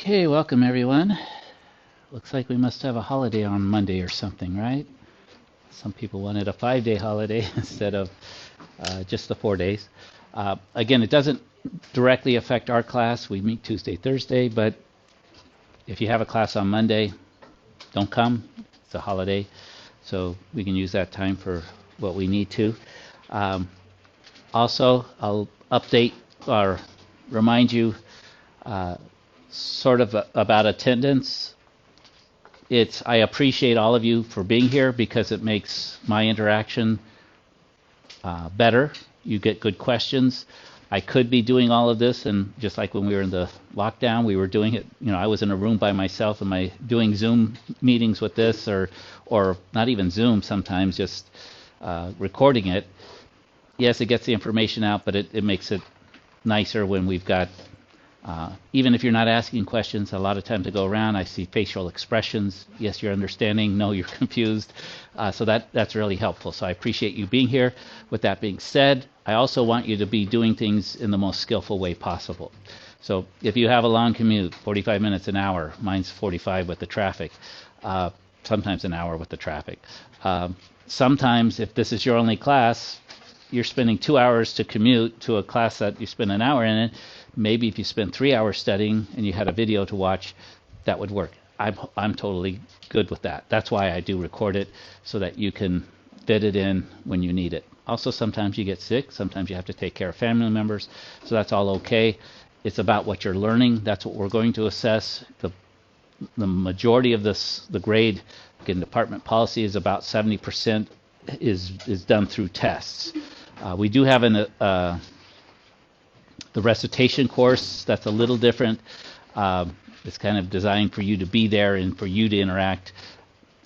Okay, welcome everyone. Looks like we must have a holiday on Monday or something, right? Some people wanted a 5-day holiday instead of just the 4 days. Again, it doesn't directly affect our class. We meet Tuesday, Thursday, but if you have a class on Monday, don't come. It's a holiday, so we can use that time for what we need to. Um, Also, I'll update or remind you sort of about attendance. I appreciate all of you for being here because it makes my interaction better. You get good questions. I could be doing all of this, and just like when we were in the lockdown, we were doing it. I was in a room by myself. Am I doing Zoom meetings with this, or not even Zoom? Sometimes just recording it. Yes, it gets the information out, but it makes it nicer when we've got even if you're not asking questions, a lot of times to go around, I see facial expressions. Yes, you're understanding. No, you're confused. So that's really helpful. So I appreciate you being here. With that being said, I also want you to be doing things in the most skillful way possible. So if you have a long commute, 45 minutes, an hour, mine's 45 with the traffic, sometimes an hour with the traffic. Sometimes if this is your only class, you're spending 2 hours to commute to a class that you spend an hour in it. Maybe if you spend 3 hours studying and you had a video to watch, that would work. I'm totally good with that. That's why I do record it, so that you can fit it in when you need it. Also, sometimes you get sick. Sometimes you have to take care of family members. So that's all okay. It's about what you're learning. That's what we're going to assess. The majority of the grade in department policy is about 70% is done through tests. We do have the recitation course that's a little different. It's kind of designed for you to be there and for you to interact.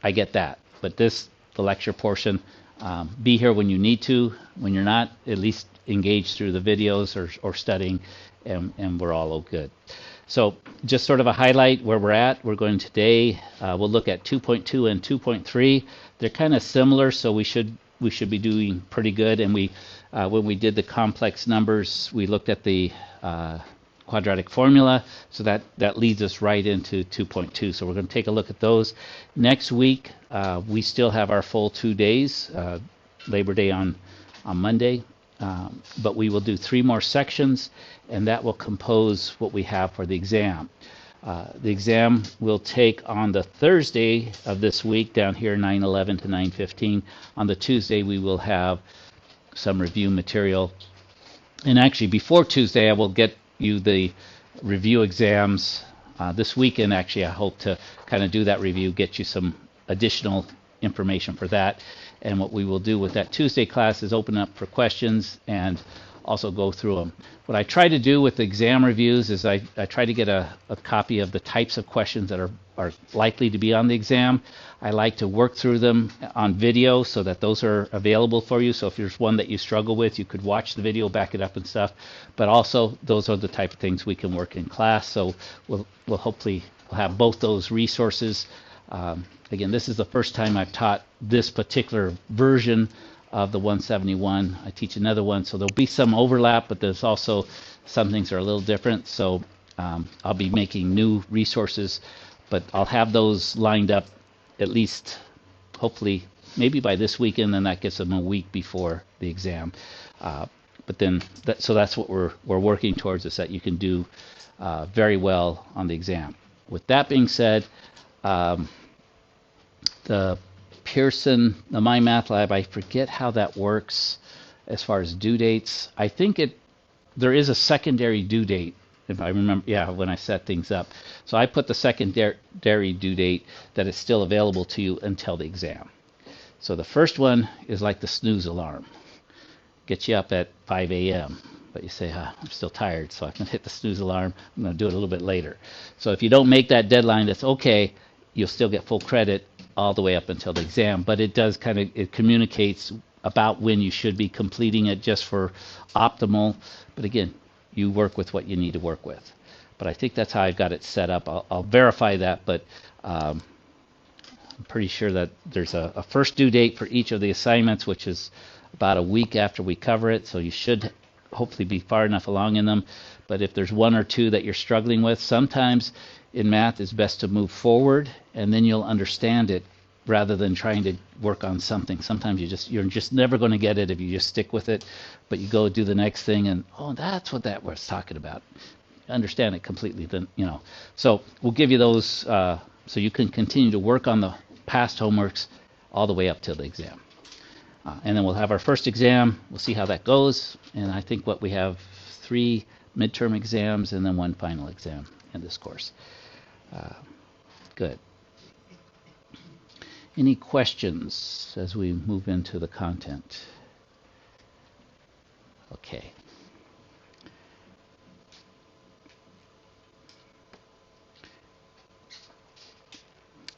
I get that, but the lecture portion, be here when you need to. When you're not, at least engage through the videos or studying, and we're all good. So just sort of a highlight where we're at. We're going today. We'll look at 2.2 and 2.3. They're kind of similar, so we should be doing pretty good. And when we did the complex numbers, we looked at the quadratic formula, so that leads us right into 2.2. So we're going to take a look at those. Next week, we still have our full 2 days, Labor Day on Monday, but we will do 3 more sections, and that will compose what we have for the exam. The exam will take on the Thursday of this week down here, 9:11 to 9:15. On the Tuesday, we will have some review material. And actually, before Tuesday, I will get you the review exams. This weekend, actually, I hope to kind of do that review, get you some additional information for that. And what we will do with that Tuesday class is open up for questions and also go through them. What I try to do with the exam reviews is I try to get a copy of the types of questions that are likely to be on the exam. I like to work through them on video so that those are available for you. So if there's one that you struggle with, you could watch the video, back it up and stuff. But also, those are the type of things we can work in class. So we'll hopefully have both those resources. Again, this is the first time I've taught this particular version of the 171. I teach another one, so there'll be some overlap, but there's also some things that are a little different. So I'll be making new resources, but I'll have those lined up at least, hopefully, maybe by this weekend, and that gets them a week before the exam. But then, so that's what we're working towards, is that you can do very well on the exam. With that being said, the Pearson, the My Math Lab, I forget how that works as far as due dates. I think there is a secondary due date, if I remember, when I set things up. So I put the secondary due date that is still available to you until the exam. So the first one is like the snooze alarm. Gets you up at 5 a.m., but you say, I'm still tired, so I can hit the snooze alarm. I'm going to do it a little bit later. So if you don't make that deadline, that's okay. You'll still get full credit all the way up until the exam, but it does it communicates about when you should be completing it, just for optimal. But again, you work with what you need to work with. But I think that's how I've got it set up. I'll verify that, but I'm pretty sure that there's a first due date for each of the assignments, which is about a week after we cover it. So you should hopefully be far enough along in them. But if there's one or two that you're struggling with, sometimes in math it's best to move forward and then you'll understand it rather than trying to work on something. Sometimes you're just never going to get it if you just stick with it, but you go do the next thing and, oh, that's what that was talking about. Understand it completely, then, you know. So we'll give you those so you can continue to work on the past homeworks all the way up till the exam. And then we'll have our first exam. We'll see how that goes. And I think what we have 3 midterm exams and then 1 final exam in this course. Good. Any questions as we move into the content? Okay.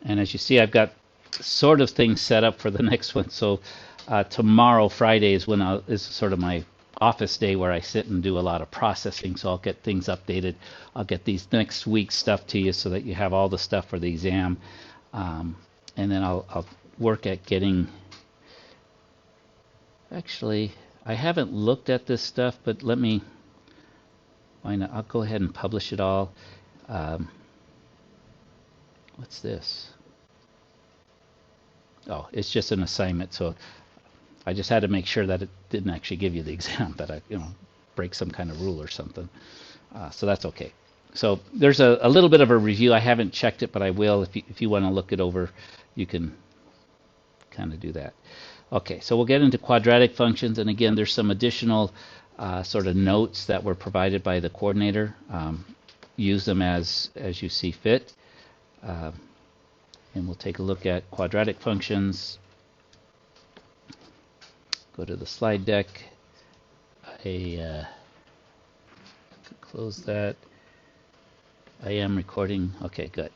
And as you see, I've got sort of things set up for the next one. So tomorrow, Friday, is sort of my office day where I sit and do a lot of processing. So I'll get things updated. I'll get these next week's stuff to you so that you have all the stuff for the exam. And then I'll work at getting, actually, I haven't looked at this stuff, but why not? I'll go ahead and publish it all. What's this? Oh, it's just an assignment, so I just had to make sure that it didn't actually give you the exam, that I, break some kind of rule or something. So that's okay. So there's a little bit of a review. I haven't checked it, but I will. If you want to look it over, you can kind of do that. Okay, so we'll get into quadratic functions, and again, there's some additional sort of notes that were provided by the coordinator. Use them as you see fit. And we'll take a look at quadratic functions. Go to the slide deck. Close that. I am recording. Okay, good.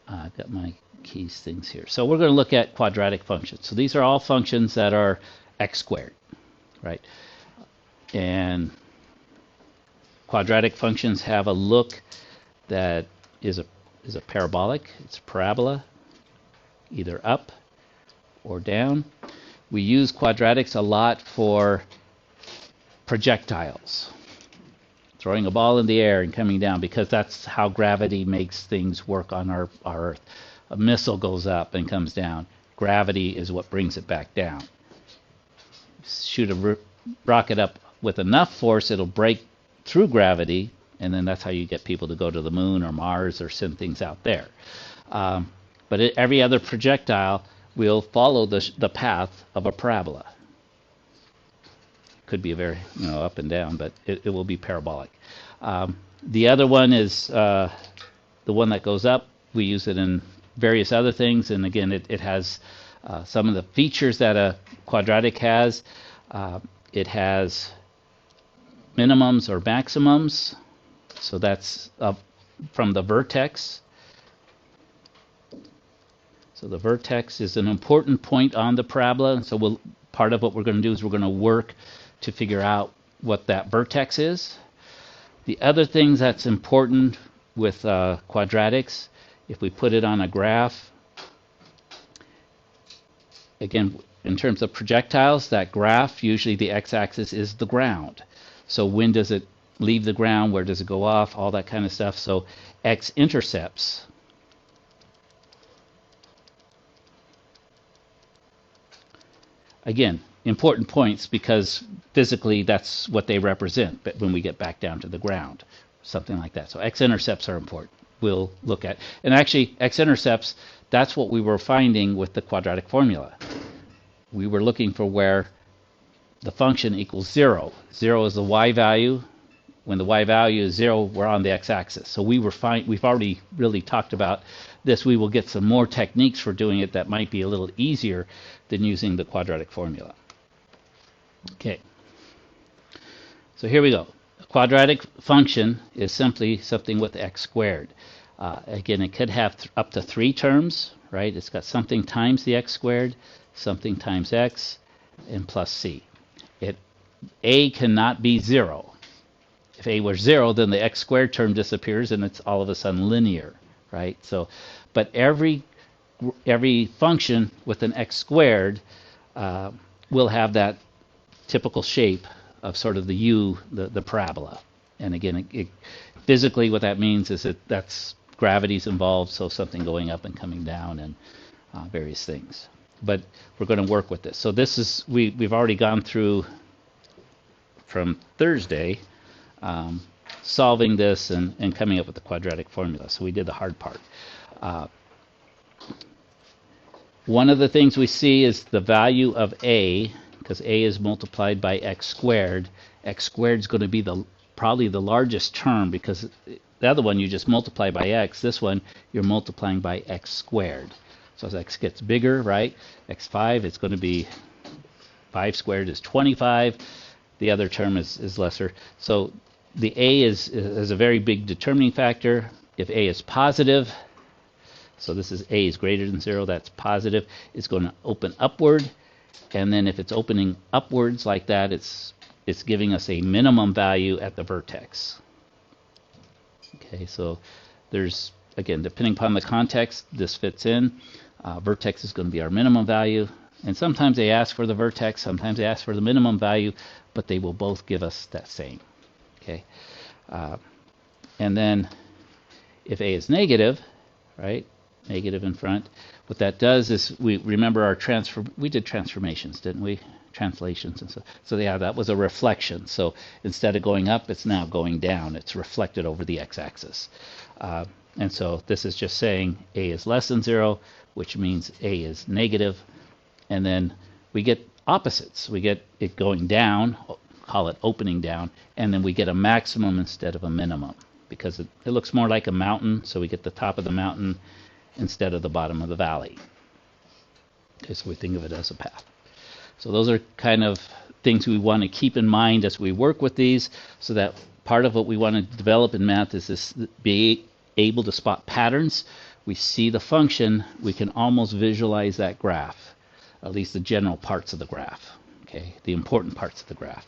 I've got my keys things here. So we're going to look at quadratic functions. So these are all functions that are x squared, right? And quadratic functions have a look that is a parabolic. It's a parabola, either up or down. We use quadratics a lot for projectiles, throwing a ball in the air and coming down, because that's how gravity makes things work on our Earth. A missile goes up and comes down. Gravity is what brings it back down. Shoot a rocket up with enough force, it'll break through gravity, and then that's how you get people to go to the moon or Mars or send things out there. But every other projectile will follow the path of a parabola. Could be a very, up and down, but it will be parabolic. The other one is the one that goes up. We use it in various other things, and again, it has some of the features that a quadratic has. It has minimums or maximums. So that's from the vertex. So the vertex is an important point on the parabola. So part of what we're going to do is we're going to work to figure out what that vertex is. The other things that's important with quadratics, if we put it on a graph, again, in terms of projectiles, that graph, usually the x-axis is the ground. So when does it leave the ground? Where does it go off? All that kind of stuff. So x-intercepts, again, important points because physically that's what they represent, but when we get back down to the ground, something like that. So x-intercepts are important. We'll look at, and actually x-intercepts, that's what we were finding with the quadratic formula. We were looking for where the function equals 0. 0 is the y value. When the y value is 0, we're on the x-axis. So we've already really talked about this. We will get some more techniques for doing it that might be a little easier than using the quadratic formula. Okay. So here we go. A quadratic function is simply something with x squared. Again, it could have up to 3 terms, right? It's got something times the x squared, something times x, and plus c. A cannot be 0. If a were 0, then the x squared term disappears and it's all of a sudden linear, right? So, but every function with an x squared will have that typical shape of sort of the U, the parabola. And again, physically what that means is that that's gravity's involved, so something going up and coming down and various things. But we're going to work with this. So this is, we've already gone through from Thursday solving this and coming up with the quadratic formula. So we did the hard part. One of the things we see is the value of a, because a is multiplied by x squared. X squared is going to be probably the largest term, because the other one you just multiply by x. This one you're multiplying by x squared. So as x gets bigger, right, x5, it's going to be 5 squared is 25. The other term is lesser. So the a is a very big determining factor. If a is positive, so this is a is greater than 0, that's positive, it's going to open upward. And then if it's opening upwards like that, it's giving us a minimum value at the vertex. Okay, so there's, again, depending upon the context, this fits in. Vertex is going to be our minimum value. And sometimes they ask for the vertex, sometimes they ask for the minimum value, but they will both give us that same. Okay, and then if a is negative, right, negative in front, what that does is, we remember our we did transformations, didn't we? Translations and so yeah, that was a reflection. So instead of going up, it's now going down. It's reflected over the x-axis. And so this is just saying a is less than 0, which means a is negative. And then we get opposites. We get it going down, call it opening down, and then we get a maximum instead of a minimum, because it looks more like a mountain, so we get the top of the mountain instead of the bottom of the valley. Okay, so we think of it as a path. So those are kind of things we want to keep in mind as we work with these, so that part of what we want to develop in math is this, be able to spot patterns. We see the function, we can almost visualize that graph, at least the general parts of the graph, okay, the important parts of the graph.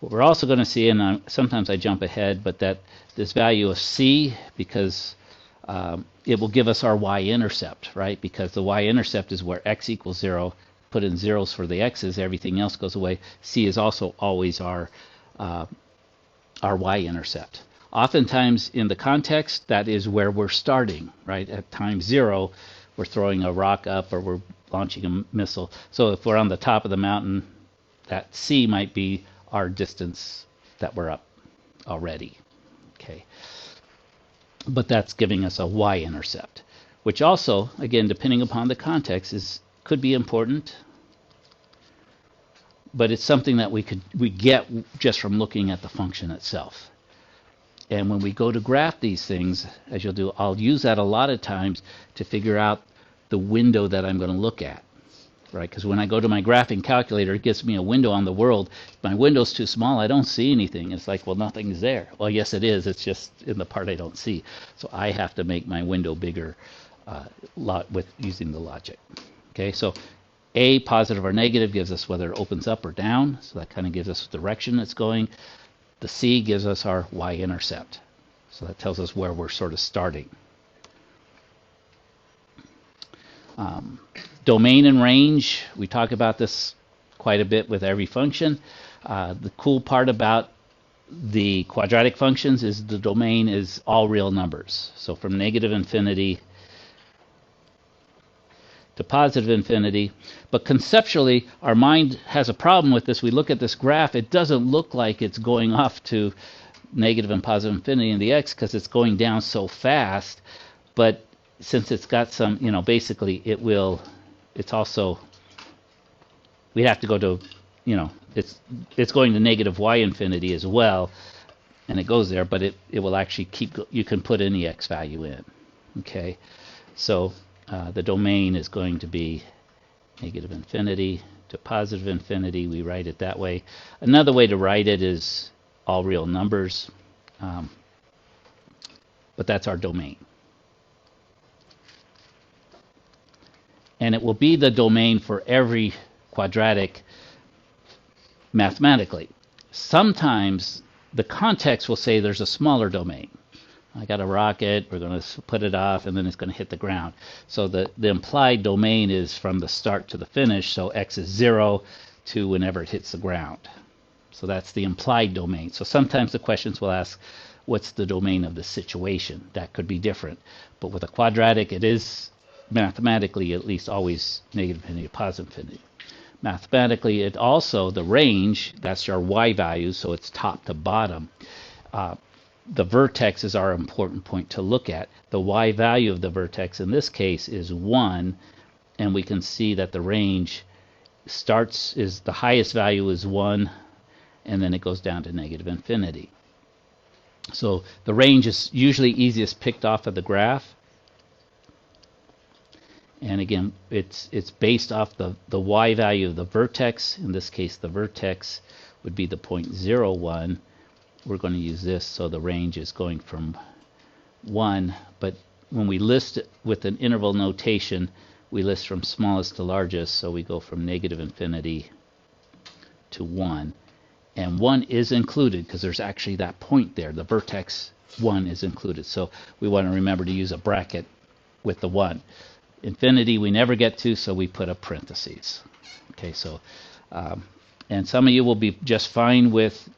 What we're also going to see, and sometimes I jump ahead, but that this value of c, because it will give us our y-intercept, right? Because the y-intercept is where x equals 0. Put in zeros for the x's, everything else goes away. C is also always our y-intercept. Oftentimes in the context, that is where we're starting, right? At time 0, we're throwing a rock up or we're launching a missile. So if we're on the top of the mountain, that c might be our distance that we're up already, okay? But that's giving us a y-intercept, which also, again, depending upon the context, could be important, but it's something that we get just from looking at the function itself. And when we go to graph these things, as you'll do, I'll use that a lot of times to figure out the window that I'm going to look at, right? Because when I go to my graphing calculator, it gives me a window on the world. If my window's too small, I don't see anything. It's like, well, nothing's there. Well, yes, it is. It's just in the part I don't see. So I have to make my window bigger with using the logic. Okay, so a, positive or negative, gives us whether it opens up or down. So that kind of gives us the direction it's going. The c gives us our y-intercept. So that tells us where we're sort of starting. Domain and range, we talk about this quite a bit with every function. The cool part about the quadratic functions is the domain is all real numbers. So from negative infinity to positive infinity. But conceptually, our mind has a problem with this. We look at this graph, it doesn't look like it's going off to negative and positive infinity in the x because it's going down so fast. But since it's got some, basically it's also, we'd have to go to, it's going to negative y infinity as well, and it goes there, but it will actually you can put any x value in, okay? So the domain is going to be negative infinity to positive infinity. We write it that way. Another way to write it is all real numbers, but that's our domain. And it will be the domain for every quadratic mathematically. Sometimes the context will say there's a smaller domain. I got a rocket, we're going to put it off, and then it's going to hit the ground. So the implied domain is from the start to the finish, so x is 0 to whenever it hits the ground. So that's the implied domain. So sometimes the questions will ask, what's the domain of the situation? That could be different. But with a quadratic, it is mathematically at least always negative infinity, positive infinity. Mathematically, it also, the range, that's our y value, so it's top to bottom. The vertex is our important point to look at. The y value of the vertex in this case is 1, and we can see that the range starts, is the highest value is 1, and then it goes down to negative infinity. So the range is usually easiest picked off of the graph. And again, it's based off the y value of the vertex. In this case, the vertex would be the point 0, 1. We're going to use this, so the range is going from 1. But when we list it with an interval notation, we list from smallest to largest, so we go from negative infinity to 1. And 1 is included because there's actually that point there. The vertex 1 is included. So we want to remember to use a bracket with the 1. Infinity we never get to, so we put a parentheses. Okay, so and some of you will be just fine with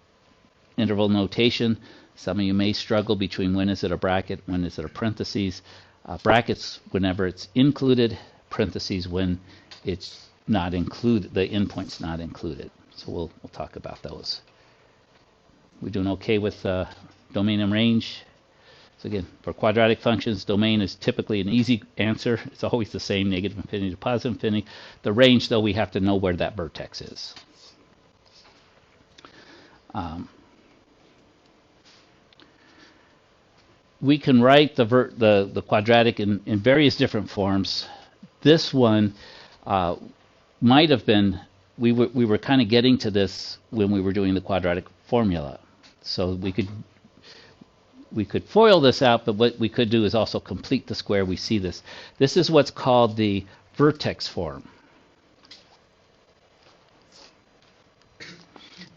interval notation. Some of you may struggle between when is it a bracket, when is it a parentheses. Brackets whenever it's included, parentheses when it's not included, the endpoint's not included. So we'll talk about those. We're doing okay with domain and range. So again, for quadratic functions, domain is typically an easy answer. It's always the same, negative infinity to positive infinity. The range, though, we have to know where that vertex is. We can write the quadratic in various different forms. This one might have been, we were kind of getting to this when we were doing the quadratic formula. So we could FOIL this out, but what we could do is also complete the square. We see this. This is what's called the vertex form.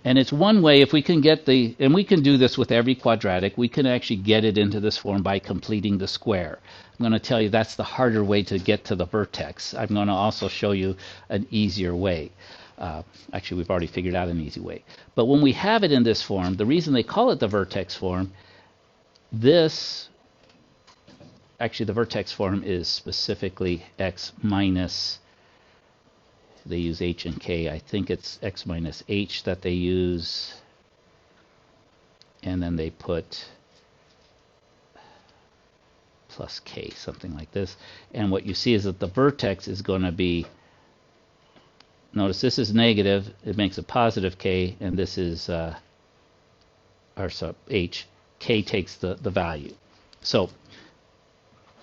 And it's one way, if we can get and we can do this with every quadratic, we can actually get it into this form by completing the square. I'm going to tell you that's the harder way to get to the vertex. I'm going to also show you an easier way. Actually, we've already figured out an easy way. But when we have it in this form, the reason they call it the vertex form, actually the vertex form is specifically x minus, they use h and k. I think it's x minus h that they use. And then they put plus k, something like this. And what you see is that the vertex is going to be, notice this is negative, it makes a positive k, and this is h. K takes the value. So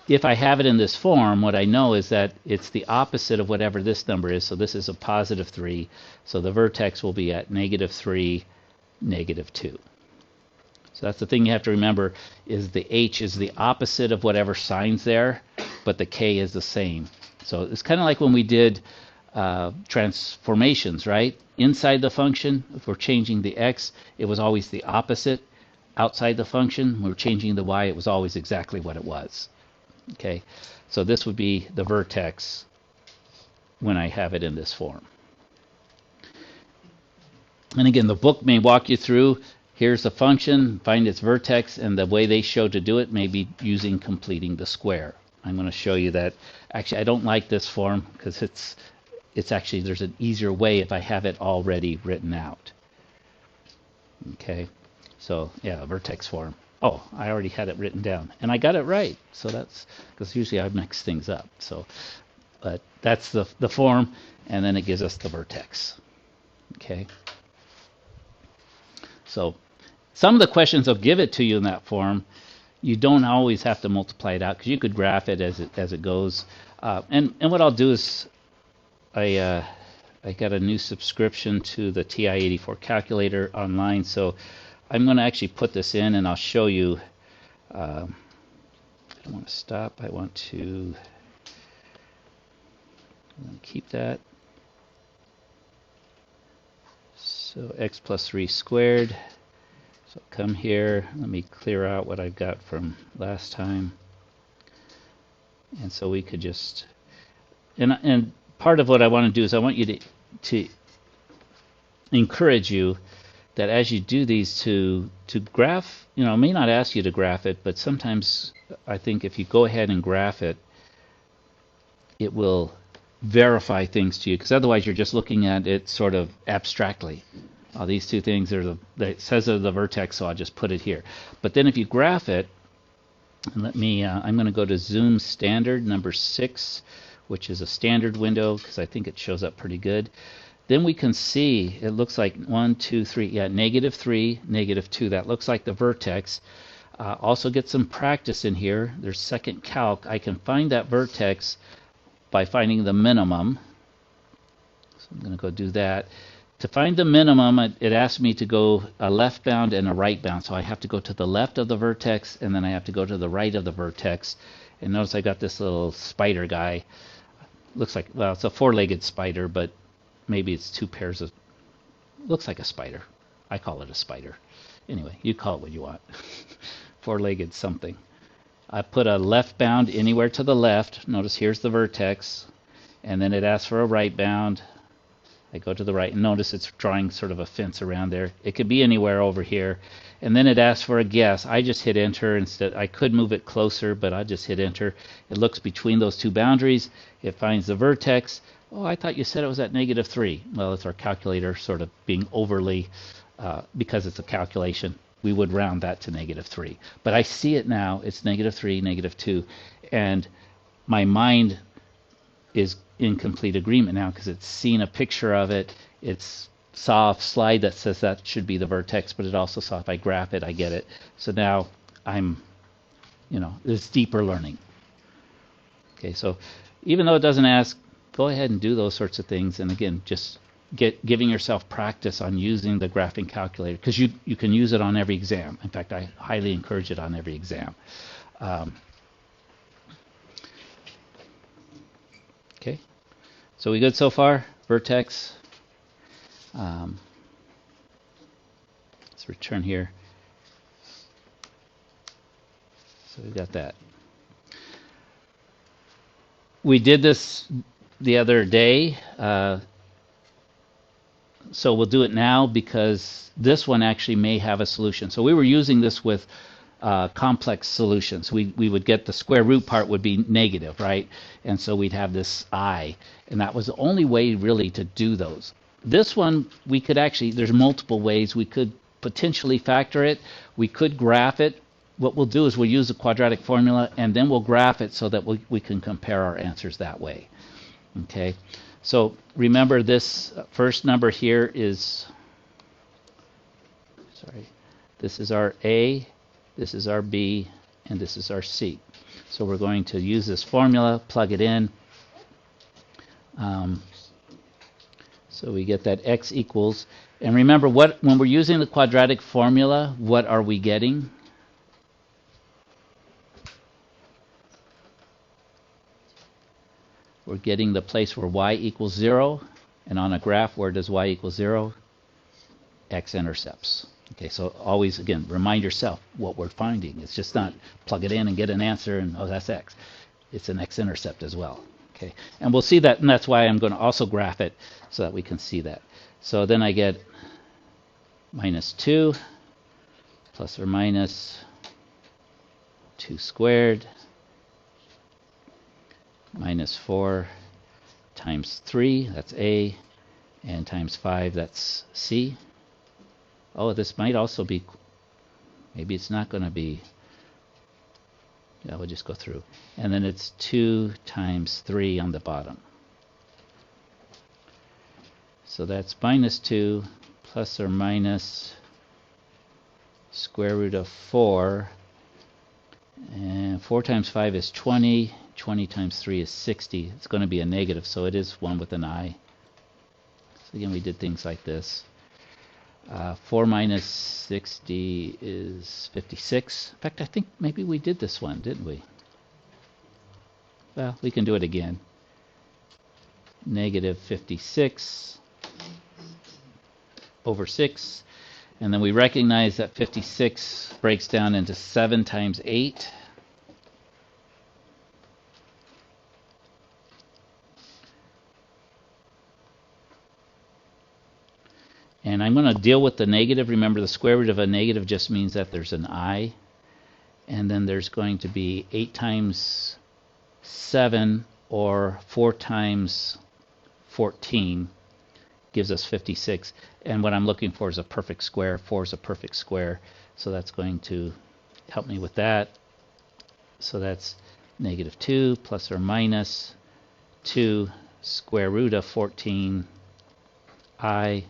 if I have it in this form, what I know is that it's the opposite of whatever this number is. So this is a positive 3. So the vertex will be at negative 3, negative 2. So that's the thing you have to remember, is the h is the opposite of whatever sign's there, but the k is the same. So it's kind of like when we did transformations, right? Inside the function, if we're changing the x, it was always the opposite. Outside the function, when we're changing the y, it was always exactly what it was. Okay, so this would be the vertex when I have it in this form. And again, the book may walk you through, here's the function, find its vertex, and the way they show to do it may be using completing the square. I'm going to show you that. Actually, I don't like this form because it's actually, there's an easier way if I have it already written out. Okay. So yeah, vertex form. Oh, I already had it written down, and I got it right. So that's because usually I mix things up. So, but that's the form, and then it gives us the vertex. Okay. So some of the questions will give it to you in that form. You don't always have to multiply it out because you could graph it as it goes. And what I'll do is I got a new subscription to the TI-84 calculator online, so I'm going to actually put this in and I'll show you. I don't want to stop. I want to keep that. So x plus 3 squared. So come here. Let me clear out what I've got from last time. And so we could just, and part of what I want to do is I want you to encourage you that as you do these to graph, you know, it may not ask you to graph it, but sometimes I think if you go ahead and graph it, it will verify things to you, because otherwise you're just looking at it sort of abstractly. These two things are it says they're the vertex, so I'll just put it here. But then if you graph it, and let me, I'm going to go to Zoom Standard number 6, which is a standard window, because I think it shows up pretty good. Then we can see, it looks like 1, 2, 3, yeah, -3, -2. That looks like the vertex. Also get some practice in here. There's second calc. I can find that vertex by finding the minimum. So I'm going to go do that. To find the minimum, it asks me to go a left bound and a right bound. So I have to go to the left of the vertex, and then I have to go to the right of the vertex. And notice I got this little spider guy. Looks like, well, it's a four-legged spider, but maybe it's two pairs of, looks like a spider. I call it a spider. Anyway, you call it what you want. Four-legged something. I put a left bound anywhere to the left. Notice here's the vertex. And then it asks for a right bound. I go to the right, and notice it's drawing sort of a fence around there. It could be anywhere over here. And then it asks for a guess. I just hit enter instead. I could move it closer, but I just hit enter. It looks between those two boundaries. It finds the vertex. Oh, I thought you said it was at -3. Well, it's our calculator sort of being overly, because it's a calculation, we would round that to -3. But I see it now. It's -3, -2. And my mind is in complete agreement now, because it's seen a picture of it. It's saw a slide that says that should be the vertex, but it also saw if I graph it, I get it. So now I'm, you know, it's deeper learning. Okay, so even though it doesn't ask, go ahead and do those sorts of things. And again, just giving yourself practice on using the graphing calculator, because you can use it on every exam. In fact, I highly encourage it on every exam. Okay, so we good so far? Vertex. Let's return here. So we got that. We did this the other day, so we'll do it now because this one actually may have a solution. So we were using this with complex solutions. We would get the square root part would be negative, right? And so we'd have this I, and that was the only way really to do those. This one, we could actually, there's multiple ways. We could potentially factor it. We could graph it. What we'll do is we'll use the quadratic formula, and then we'll graph it so that we can compare our answers that way. Okay, so remember this first number here is, sorry, this is our A, this is our B, and this is our C. So we're going to use this formula, plug it in. So we get that x equals, and remember when we're using the quadratic formula, what are we getting? We're getting the place where y equals 0, and on a graph, where does y equal 0? X-intercepts. Okay, so always, again, remind yourself what we're finding. It's just not plug it in and get an answer and, oh, that's x. It's an x-intercept as well. Okay, and we'll see that, and that's why I'm going to also graph it so that we can see that. So then I get -2 plus or minus 2 squared minus 4 times 3, that's A, and times 5, that's C. Oh, this might also be, maybe it's not going to be, yeah, we'll just go through. And then it's 2 times 3 on the bottom. So that's -2 plus or minus square root of 4. And 4 times 5 is 20. 20 times 3 is 60. It's going to be a negative, so it is one with an I. So again, we did things like this. 4 minus 60 is 56. In fact, I think maybe we did this one, didn't we? Well, we can do it again. Negative 56 over 6. And then we recognize that 56 breaks down into 7 times 8. And I'm going to deal with the negative. Remember, the square root of a negative just means that there's an I. And then there's going to be 8 times 7 or 4 times 14 gives us 56. And what I'm looking for is a perfect square. 4 is a perfect square. So that's going to help me with that. So that's negative 2 plus or minus 2 square root of 14 I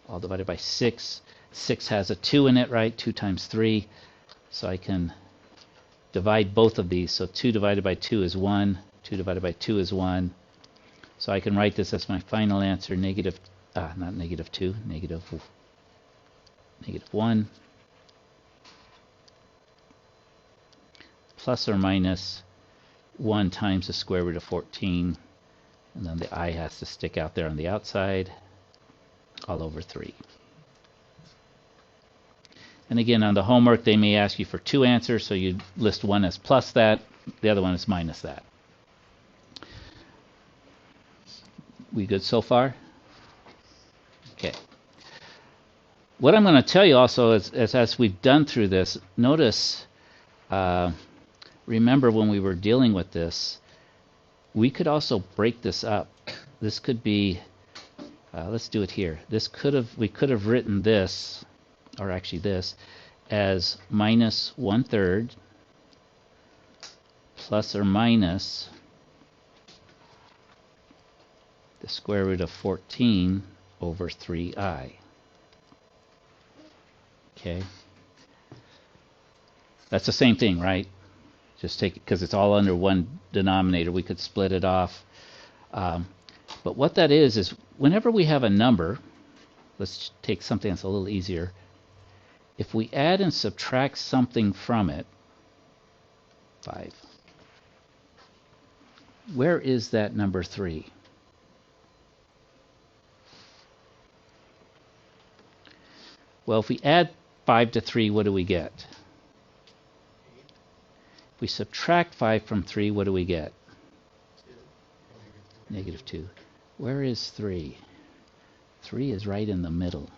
all divided by 6. 6 has a 2 in it, right? 2 times 3. So I can divide both of these. So 2 divided by 2 is 1. 2 divided by 2 is 1. So I can write this as my final answer, not negative 2, negative 1 plus or minus 1 times the square root of 14. And then the I has to stick out there on the outside, all over 3. And again, on the homework, they may ask you for 2 answers, so you list one as plus that, the other one is minus that. We good so far? Okay. What I'm going to tell you also is, as we've done through this, notice, remember when we were dealing with this, we could also break this up. This could be, let's do it here. We could have written this, or actually this, as minus 1/3 plus or minus the square root of 14 over 3i. Okay. That's the same thing, right? Just take it, because it's all under one denominator. We could split it off. But what that is whenever we have a number, let's take something that's a little easier. If we add and subtract something from it, 5, where is that number 3? Well, if we add 5 to 3, what do we get? If we subtract 5 from 3, what do we get? Negative 2. Where is 3? 3 is right in the middle.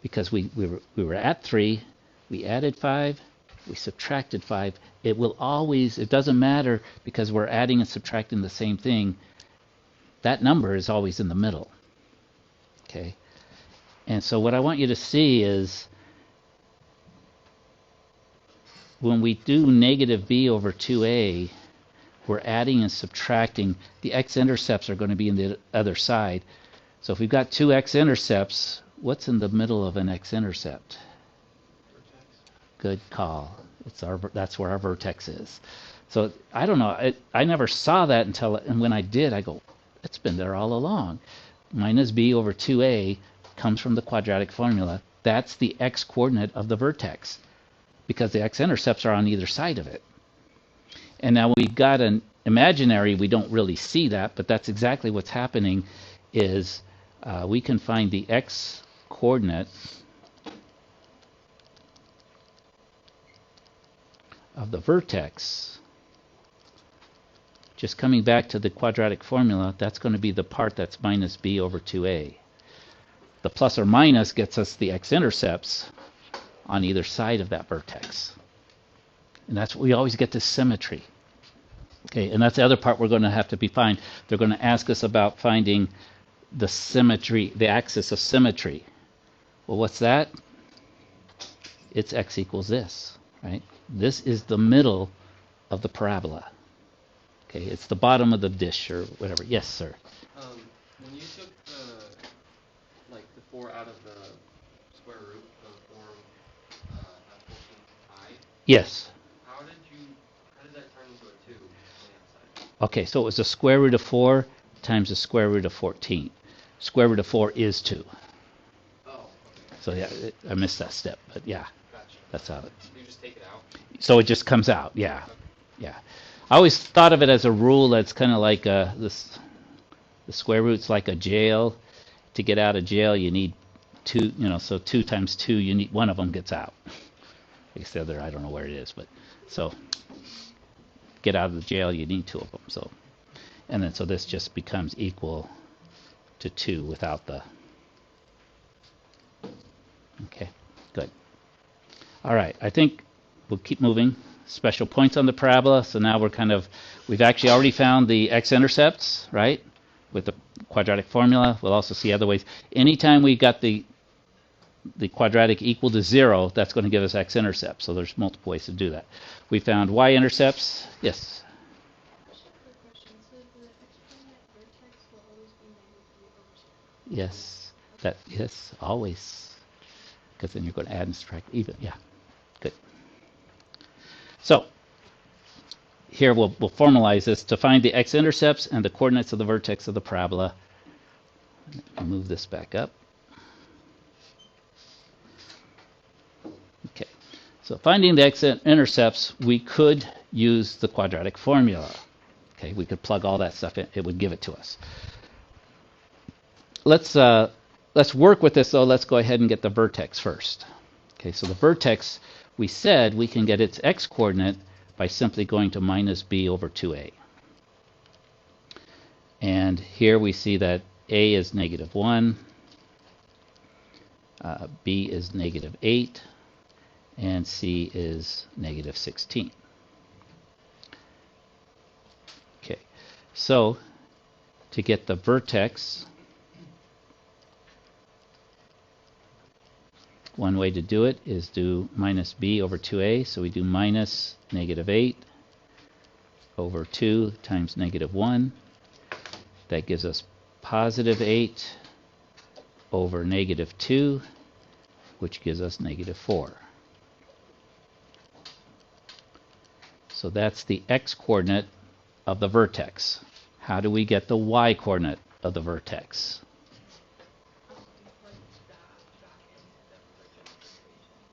Because we were at 3, we added 5, we subtracted 5. It doesn't matter, because we're adding and subtracting the same thing. That number is always in the middle. Okay? And so what I want you to see is, when we do negative b over 2a, we're adding and subtracting. The x-intercepts are going to be in the other side. So if we've got 2 x-intercepts, what's in the middle of an x-intercept? Good call. That's where our vertex is. So I don't know. I never saw that and when I did, I go, it's been there all along. Minus b over 2a comes from the quadratic formula. That's the x-coordinate of the vertex, because the x-intercepts are on either side of it. And now we've got an imaginary, we don't really see that, but that's exactly what's happening, is we can find the x-coordinate of the vertex. Just coming back to the quadratic formula, that's going to be the part that's minus b over 2a. The plus or minus gets us the x-intercepts on either side of that vertex. And that's what we always get, this symmetry. Okay, and that's the other part we're going to have to find. They're going to ask us about finding the symmetry, the axis of symmetry. Well, what's that? It's x equals this, right? This is the middle of the parabola. Okay, it's the bottom of the dish or whatever. Yes, sir. When you took the 4 out of the square root of form that quotient I. Yes. How did that turn into a 2 on the outside? Okay, so it was the square root of 4 times the square root of 14. Square root of 4 is 2. Oh, okay. So yeah, I missed that step, but yeah, Gotcha. that's how it. You just take it out? So it just comes out, yeah, Okay. yeah. I always thought of it as a rule that's kind of like the square root's like a jail. To get out of jail, you need 2, so 2 times 2, you need one of them gets out. I guess the other, I don't know where it is, but so get out of the jail, you need 2 of them. So, and then so this just becomes equal to 2 without the Okay, good. All right, I think we'll keep moving. Special points on the parabola. So now we've actually already found the x-intercepts, right? With the quadratic formula. We'll also see other ways. Anytime we've got the quadratic equal to 0, that's going to give us x-intercepts. So there's multiple ways to do that. We found y-intercepts. Yes? Yes. Yes, always. Because then you're going to add and subtract even. Yeah, good. So here we'll formalize this to find the x-intercepts and the coordinates of the vertex of the parabola. I'll move this back up. Okay, so finding the x-intercepts, we could use the quadratic formula. Okay, we could plug all that stuff in; it would give it to us. Let's work with this though. Let's go ahead and get the vertex first. Okay, so the vertex, we said we can get its x-coordinate by simply going to minus b over 2a. And here we see that a is -1, b is -8, and c is -16. Okay, so to get the vertex, one way to do it is do minus b over 2a. So we do minus -8 over 2 times -1. That gives us positive 8 over -2, which gives us -4. So that's the x-coordinate of the vertex. How do we get the y-coordinate of the vertex?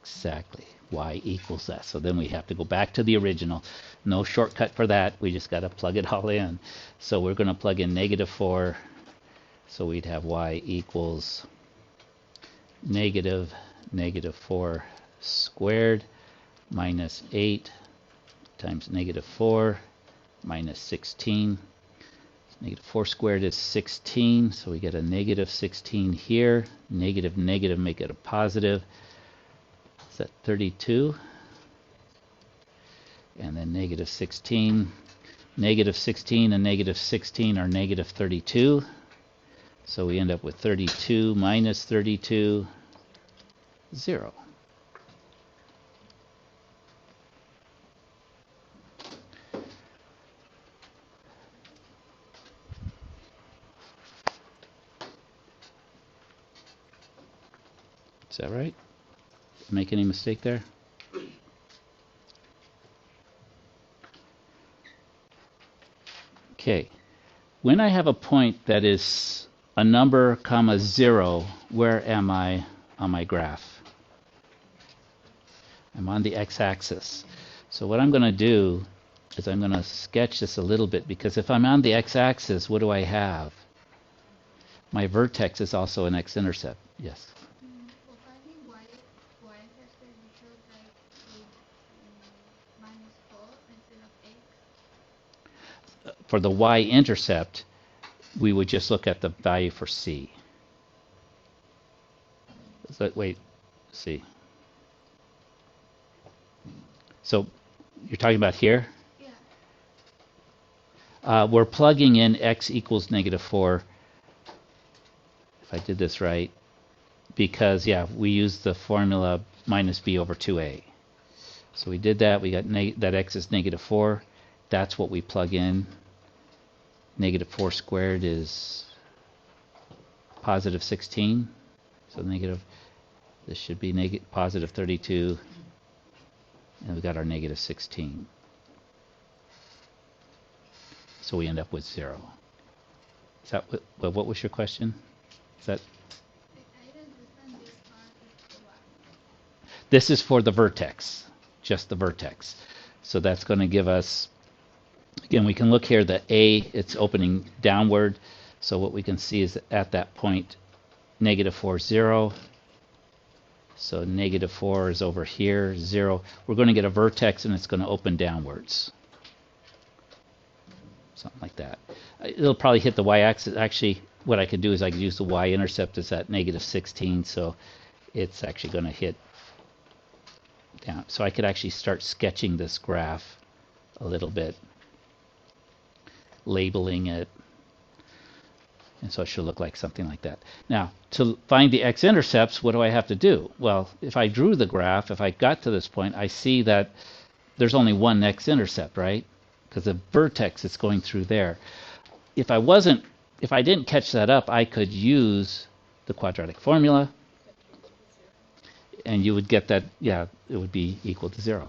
Exactly. Y equals that. So then we have to go back to the original. No shortcut for that. We just got to plug it all in. So we're going to plug in -4. So we'd have y equals -4 squared minus 8 times -4 minus 16. -4 squared is 16. So we get a -16 here. Negative, negative, make it a positive. Is that 32? And then -16. -16 and -16 are -32. So we end up with 32 minus 32, 0. Is that right? Make any mistake there? Okay. When I have a point that is a number comma 0, where am I on my graph? I'm on the x-axis. So what I'm going to do is I'm going to sketch this a little bit, because if I'm on the x-axis, what do I have? My vertex is also an x-intercept. Yes? For the y-intercept, we would just look at the value for c. So, wait, c. So you're talking about here? Yeah. We're plugging in x equals -4, if I did this right, because, yeah, we used the formula minus b over 2a. So we did that. We got that x is -4. That's what we plug in. -4 squared is positive 16. So this should be positive 32. And we got our -16. So we end up with 0. Is that what was your question? Is that? This is for the vertex, just the vertex. So that's going to give us, again, we can look here, the A, it's opening downward. So what we can see is that at that point, -4, 0. So -4 is over here, 0. We're going to get a vertex and it's going to open downwards. Something like that. It'll probably hit the y-axis. Actually, what I could do is I could use the y-intercept as that -16. So it's actually going to hit down. So I could actually start sketching this graph a little bit, labeling it, and so it should look like something like that. Now, to find the x-intercepts, what do I have to do? Well, if I drew the graph, if I got to this point, I see that there's only one x-intercept, right? Because the vertex is going through there. If I didn't catch that up, I could use the quadratic formula, and you would get that, yeah, it would be equal to 0.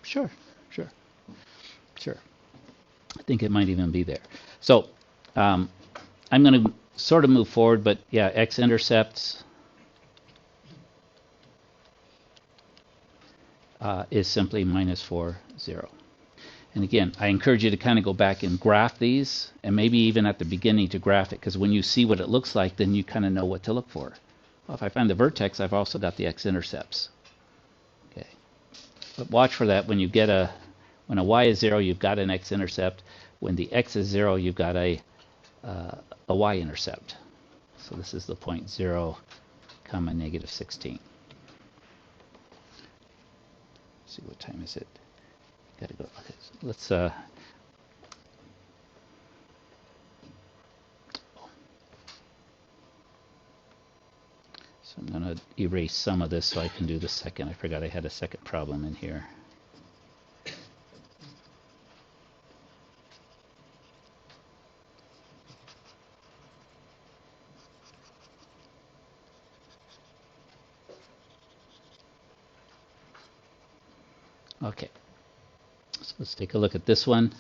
Sure, sure, sure. I think it might even be there. So I'm going to sort of move forward, but yeah, x-intercepts is simply -4, 0. And again, I encourage you to kind of go back and graph these, and maybe even at the beginning to graph it, because when you see what it looks like, then you kind of know what to look for. Well, if I find the vertex, I've also got the x-intercepts. Okay, but watch for that. When you get when a y is 0, you've got an x-intercept. When the x is 0, you've got a y-intercept. So this is the point 0, comma, -16. Let's see, what time is it? Gotta go. Okay, so let's so I'm going to erase some of this so I can do the second. I forgot I had a second problem in here. Okay, so let's take a look at this one.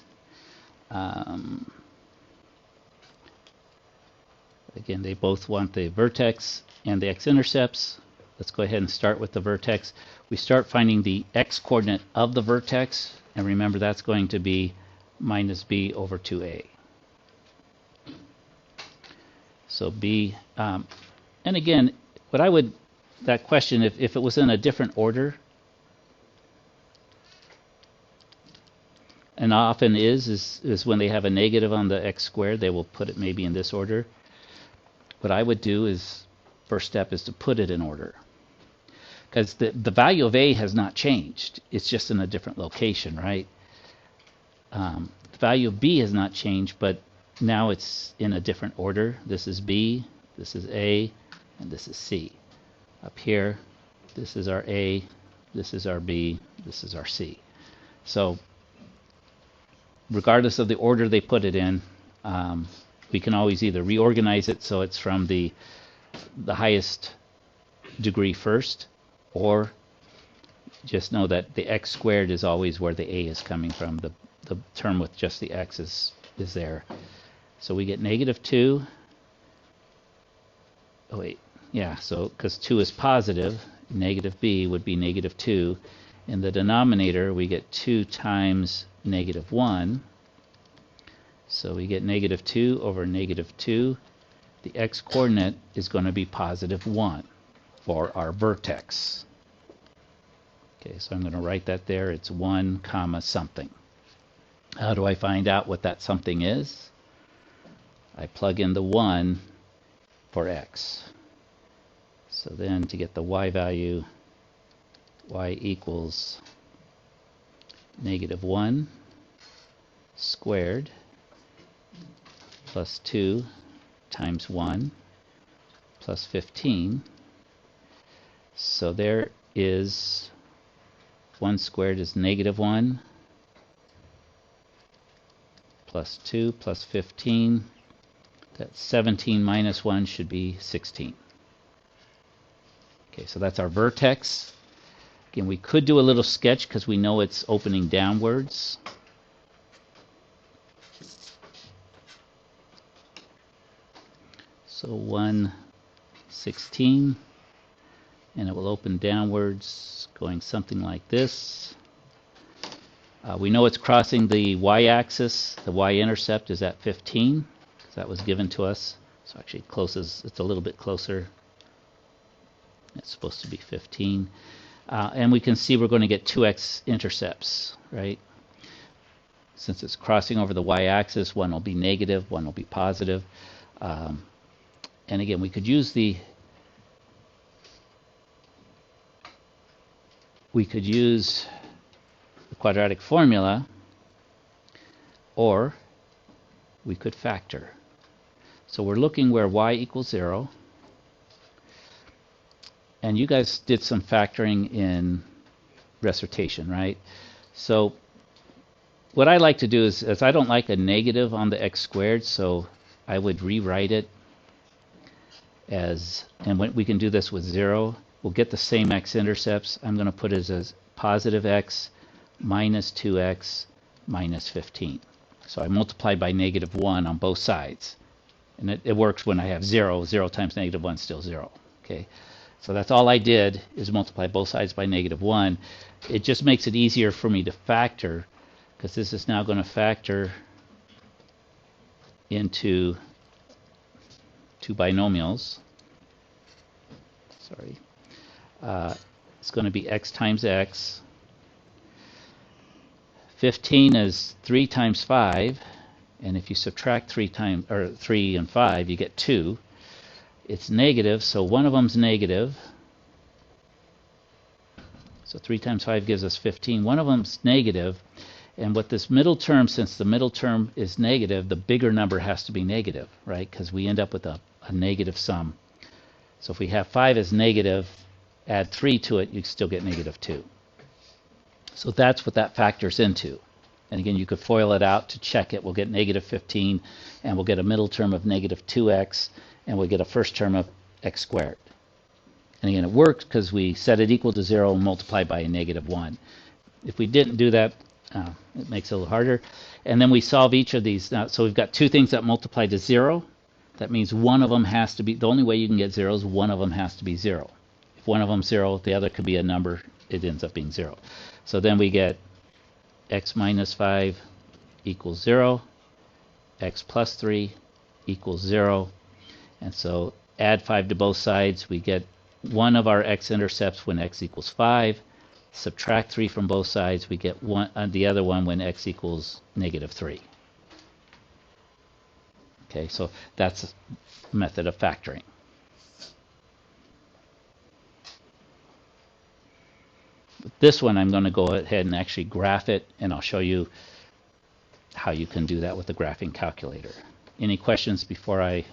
Again, they both want the vertex and the x-intercepts. Let's go ahead and start with the vertex. We start finding the x-coordinate of the vertex, and remember that's going to be -b/2a. So b, and again, that question, if it was in a different order, and often is when they have a negative on the x squared, they will put it maybe in this order. What I would do is, first step is to put it in order. Because the value of a has not changed. It's just in a different location, right? The value of b has not changed, but now it's in a different order. This is b, this is a, and this is c. Up here, this is our a, this is our b, this is our c. So regardless of the order they put it in, we can always either reorganize it so it's from the highest degree first, or just know that the x squared is always where the a is coming from. The term with just the x is there. So we get -2. Oh wait, yeah, so because 2 is positive, negative b would be -2. In the denominator, we get 2 times -1. So we get -2 over -2. The x-coordinate is going to be +1 for our vertex. Okay, so I'm going to write that there. It's 1 comma something. How do I find out what that something is? I plug in the 1 for x. So then to get the y value, y equals -1 squared plus 2 times 1 plus 15. So there is 1 squared is -1 plus 2 plus 15. That's 17 minus 1 should be 16. Okay, so that's our vertex. Again, we could do a little sketch because we know it's opening downwards. So 116, and it will open downwards, going something like this. We know it's crossing the y-axis. The y-intercept is at 15, because that was given to us. So actually it's a little bit closer. It's supposed to be 15. And we can see we're going to get 2 x-intercepts, right? since it's crossing over the y-axis, one will be negative, one will be positive. And again, we could use the quadratic formula, or we could factor. So we're looking where y equals 0. And you guys did some factoring in recitation, right? So what I like to do is I don't like a negative on the x squared, so I would rewrite it as, and we can do this with 0. We'll get the same x-intercepts. I'm going to put it as positive x minus 2x minus 15. So I multiply by negative 1 on both sides. And it works when I have 0. 0 times negative 1 is still 0. Okay, so that's all I did, is multiply both sides by negative 1. It just makes it easier for me to factor, because this is now going to factor into two binomials. Sorry. It's going to be x times x. 15 is 3 times 5, and if you subtract 3 and 5, you get 2. It's negative, so one of them's negative. So 3 times 5 gives us 15. One of them's negative, and with this middle term, since the middle term is negative, the bigger number has to be negative, right? Because we end up with a negative sum. So if we have 5 as negative, add 3 to it, you still get negative 2. So that's what that factors into. And again, you could FOIL it out to check it. We'll get negative 15, and we'll get a middle term of negative 2x, and we'll get a first term of x squared. And again, it works because we set it equal to 0 and multiply by a negative 1. If we didn't do that, it makes it a little harder. And then we solve each of these. Now, so we've got two things that multiply to 0. That means one of them has to be, the only way you can get 0 is one of them has to be 0. If one of them's 0, the other could be a number, it ends up being 0. So then we get x minus 5 equals 0, x plus 3 equals 0. And so add 5 to both sides, we get one of our x-intercepts when x equals 5. Subtract 3 from both sides, we get the other one when x equals negative 3. Okay, so that's a method of factoring. This one I'm going to go ahead and actually graph it, and I'll show you how you can do that with the graphing calculator. Any questions before I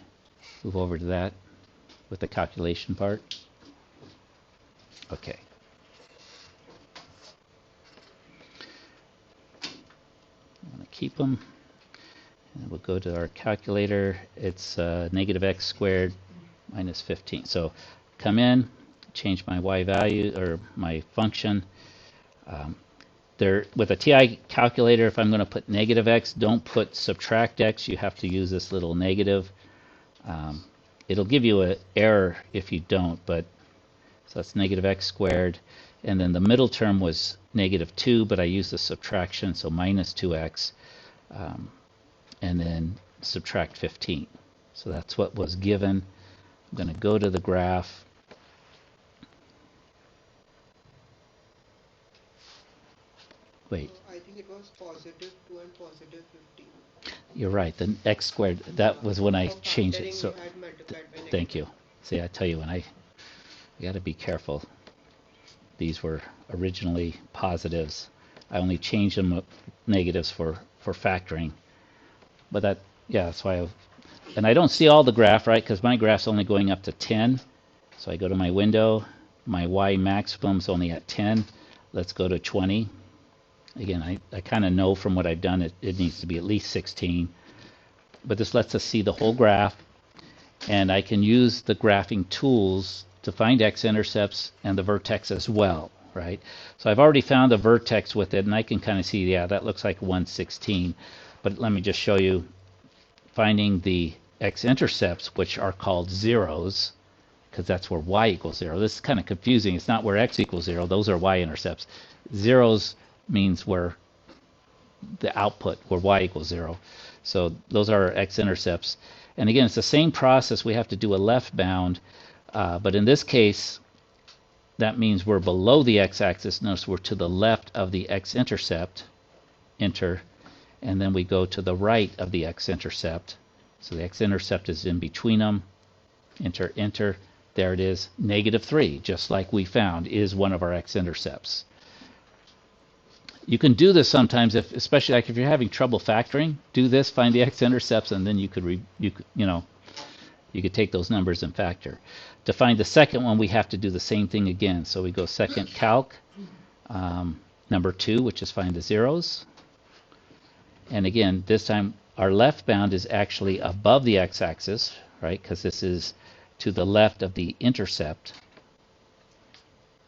move over to that with the calculation part? Okay. I'm going to keep them. And we'll go to our calculator. It's negative x squared minus 15. So come in, change my y value or my function. With a TI calculator, if I'm going to put negative x, don't put subtract x. You have to use this little negative. It'll give you an error if you don't, but so that's negative x squared. And then the middle term was negative 2, but I used the subtraction, so minus 2x. And then subtract 15. So that's what was given. I'm going to go to the graph. Wait. I think it was positive 2 and positive 15. You're right. The x squared, that was when I changed it. So thank you. See, I tell you, you got to be careful. These were originally positives. I only changed them negatives for factoring. But that, yeah, that's why and I don't see all the graph, right? Because my graph's only going up to 10. So I go to my window. My y maximum's only at 10. Let's go to 20. Again, I kind of know from what I've done it needs to be at least 16. But this lets us see the whole graph. And I can use the graphing tools to find x-intercepts and the vertex as well, right? So I've already found a vertex with it, and I can kind of see, yeah, that looks like 116. But let me just show you finding the x-intercepts, which are called zeros, because that's where y equals 0. This is kind of confusing. It's not where x equals 0. Those are y-intercepts. Zeros means where the output, where y equals 0. So those are our x-intercepts. And again, it's the same process. We have to do a left bound. But in this case, that means we're below the x-axis. Notice we're to the left of the x-intercept. Enter. and then we go to the right of the x-intercept. So the x-intercept is in between them. Enter, enter. There it is, -3, just like we found, is one of our x-intercepts. You can do this sometimes, especially like if you're having trouble factoring. Do this, find the x-intercepts, and then you could take those numbers and factor. To find the second one, we have to do the same thing again. So we go second calc, number 2, which is find the zeros. And again, this time our left bound is actually above the x-axis, right? Because this is to the left of the intercept.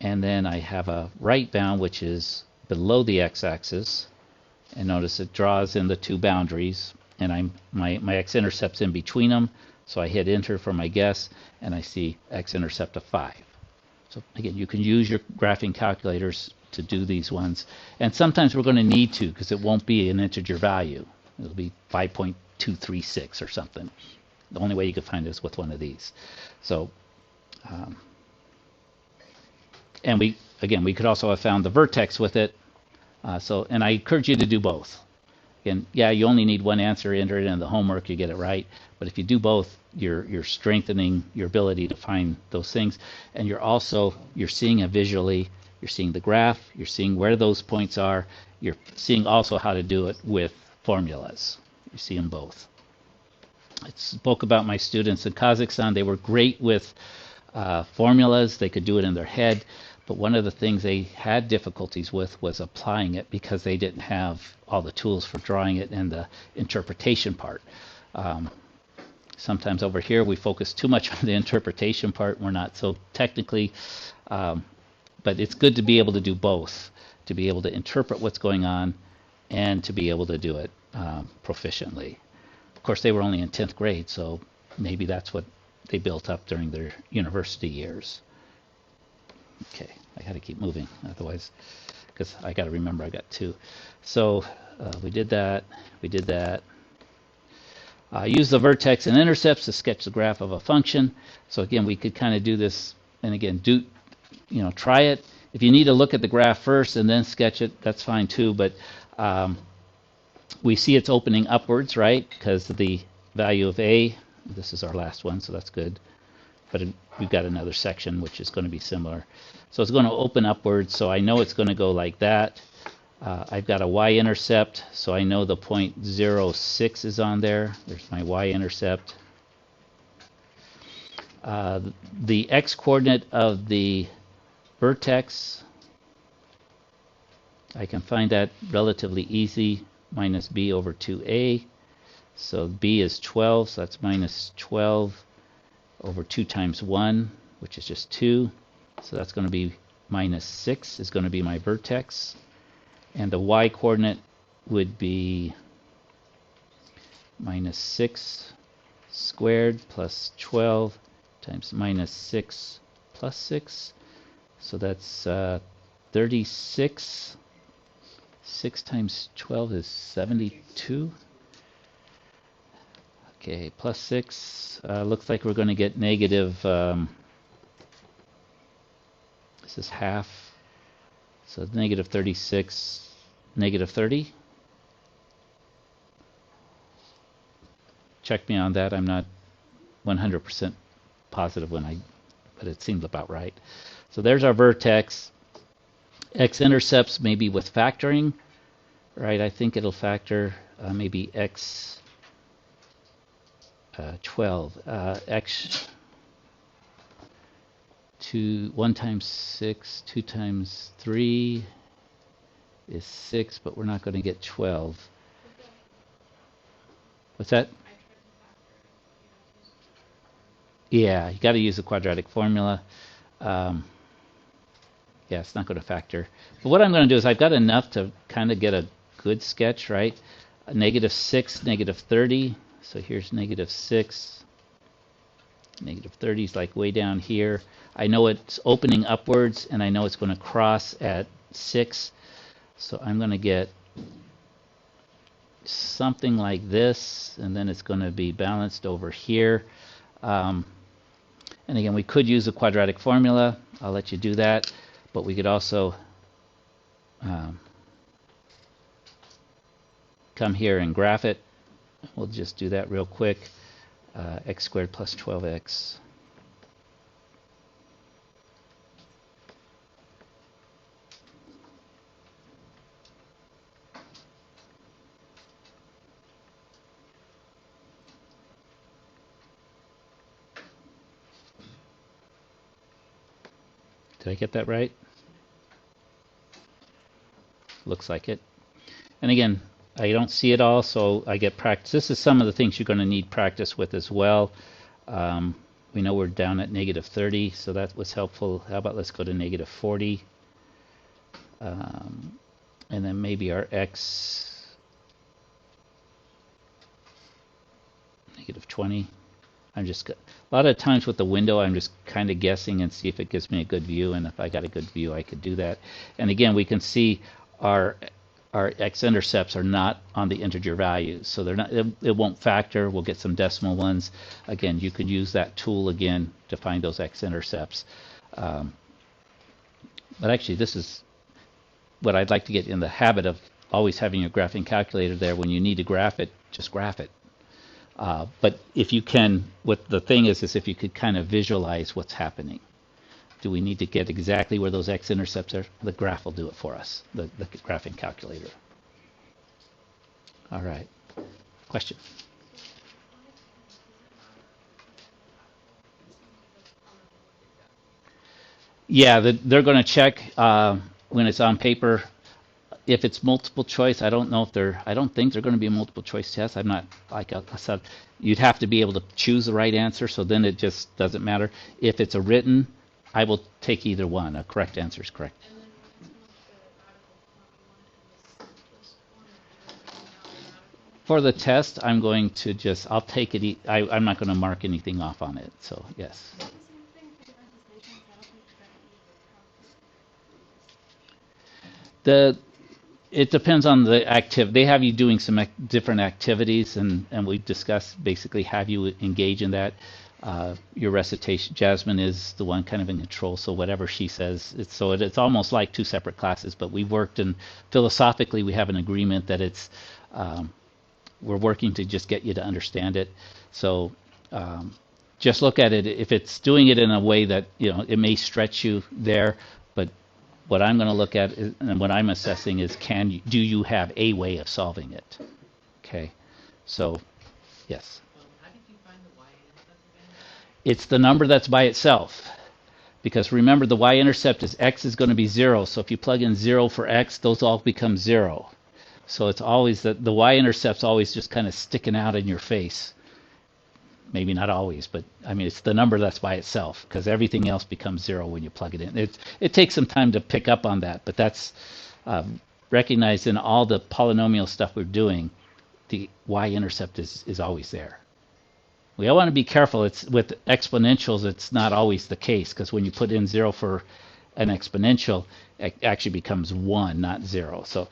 And then I have a right bound, which is below the x-axis. And notice it draws in the two boundaries. And my x-intercept's in between them. So I hit enter for my guess, and I see x-intercept of 5. So again, you can use your graphing calculators to do these ones. And sometimes we're going to need to, because it won't be an integer value. It'll be 5.236 or something. The only way you can find it is with one of these. So, and we could also have found the vertex with it. And I encourage you to do both. Again, yeah, you only need one answer, enter it in the homework, you get it right. But if you do both, you're strengthening your ability to find those things. And you're seeing it visually, you're seeing the graph, you're seeing where those points are, you're seeing also how to do it with formulas. You see them both. I spoke about my students in Kazakhstan. They were great with formulas. They could do it in their head. But one of the things they had difficulties with was applying it because they didn't have all the tools for drawing it and the interpretation part. Sometimes over here we focus too much on the interpretation part. We're not so technically, but it's good to be able to do both, to be able to interpret what's going on and to be able to do it proficiently. Of course, they were only in 10th grade, so maybe that's what they built up during their university years. Okay, I got to keep moving, otherwise, because I got to remember I got 2. So we did that. Use the vertex and intercepts to sketch the graph of a function. So again, we could kind of do this, and again, try it. If you need to look at the graph first and then sketch it, that's fine too. But we see it's opening upwards, right? Because of the value of a. This is our last one, so that's good. But we've got another section which is going to be similar. So it's going to open upwards, so I know it's going to go like that. I've got a y-intercept, so I know the point 0.06 is on there. There's my y-intercept. The x-coordinate of the vertex, I can find that relatively easy, minus b over 2a. So b is 12, so that's minus 12 over 2 times 1, which is just 2. So that's going to be minus 6 is going to be my vertex. And the y-coordinate would be minus 6 squared plus 12 times minus 6 plus 6. So that's 36. 6 times 12 is 72. Okay, plus 6. Looks like we're going to get negative. This is half. So negative 36, negative 30. Check me on that. I'm not 100% positive but it seems about right. So there's our vertex. X-intercepts maybe with factoring, right? I think it'll factor maybe x 12. X 1 times 6, 2 times 3 is 6, but we're not going to get 12. What's that? Yeah, you got to use the quadratic formula. Yeah, it's not going to factor. But what I'm going to do is I've got enough to kind of get a good sketch, right? Negative 6, negative 30. So here's negative 6. Negative 30 is like way down here. I know it's opening upwards, and I know it's going to cross at 6. So I'm going to get something like this, and then it's going to be balanced over here. And again, we could use a quadratic formula. I'll let you do that. But we could also come here and graph it. We'll just do that real quick. X squared plus 12x. Did I get that right? Looks like it. And again, I don't see it all, so I get practice. This is some of the things you're going to need practice with as well. We know we're down at negative 30, so that was helpful. How about let's go to negative 40. And then maybe our x, negative 20. I'm just, a lot of times with the window, I'm just kind of guessing and see if it gives me a good view. And if I got a good view, I could do that. And again, we can see our x-intercepts are not on the integer values. So they're not, it won't factor. We'll get some decimal ones. Again, you could use that tool again to find those x-intercepts. But actually, this is what I'd like to get in the habit of always having your graphing calculator there. When you need to graph it, just graph it. But if you can, what the thing is if you could kind of visualize what's happening. Do we need to get exactly where those x-intercepts are? The graph will do it for us, the graphing calculator. All right. Question? Yeah, they're going to check when it's on paper. If it's multiple choice, I don't think they're going to be a multiple choice test. I'm not, like I said, you'd have to be able to choose the right answer, so then it just doesn't matter. If it's a written, I will take either one. A correct answer is correct. For the test, I'm going to just, I'll take it, I'm not going to mark anything off on it, so yes. It depends on the activity. They have you doing some different activities, and we discussed basically have you engage in that. Your recitation, Jasmine is the one kind of in control, so whatever she says, it's almost like two separate classes, but we've worked, and philosophically we have an agreement that it's, we're working to just get you to understand it. So just look at it. If it's doing it in a way that, it may stretch you there, but what I'm going to look at is, and what I'm assessing is, do you have a way of solving it? Okay, so yes. How did you find the y-intercept again? It's the number that's by itself, because remember the y-intercept is x is going to be 0. So if you plug in 0 for x, those all become 0. So it's always the y-intercept's always just kind of sticking out in your face. Maybe not always, but I mean, it's the number that's by itself, because everything else becomes 0 when you plug it in. It takes some time to pick up on that, but that's recognized in all the polynomial stuff we're doing. The y-intercept is always there. We all want to be careful. It's with exponentials, it's not always the case, because when you put in 0 for an exponential, it actually becomes 1, not 0. So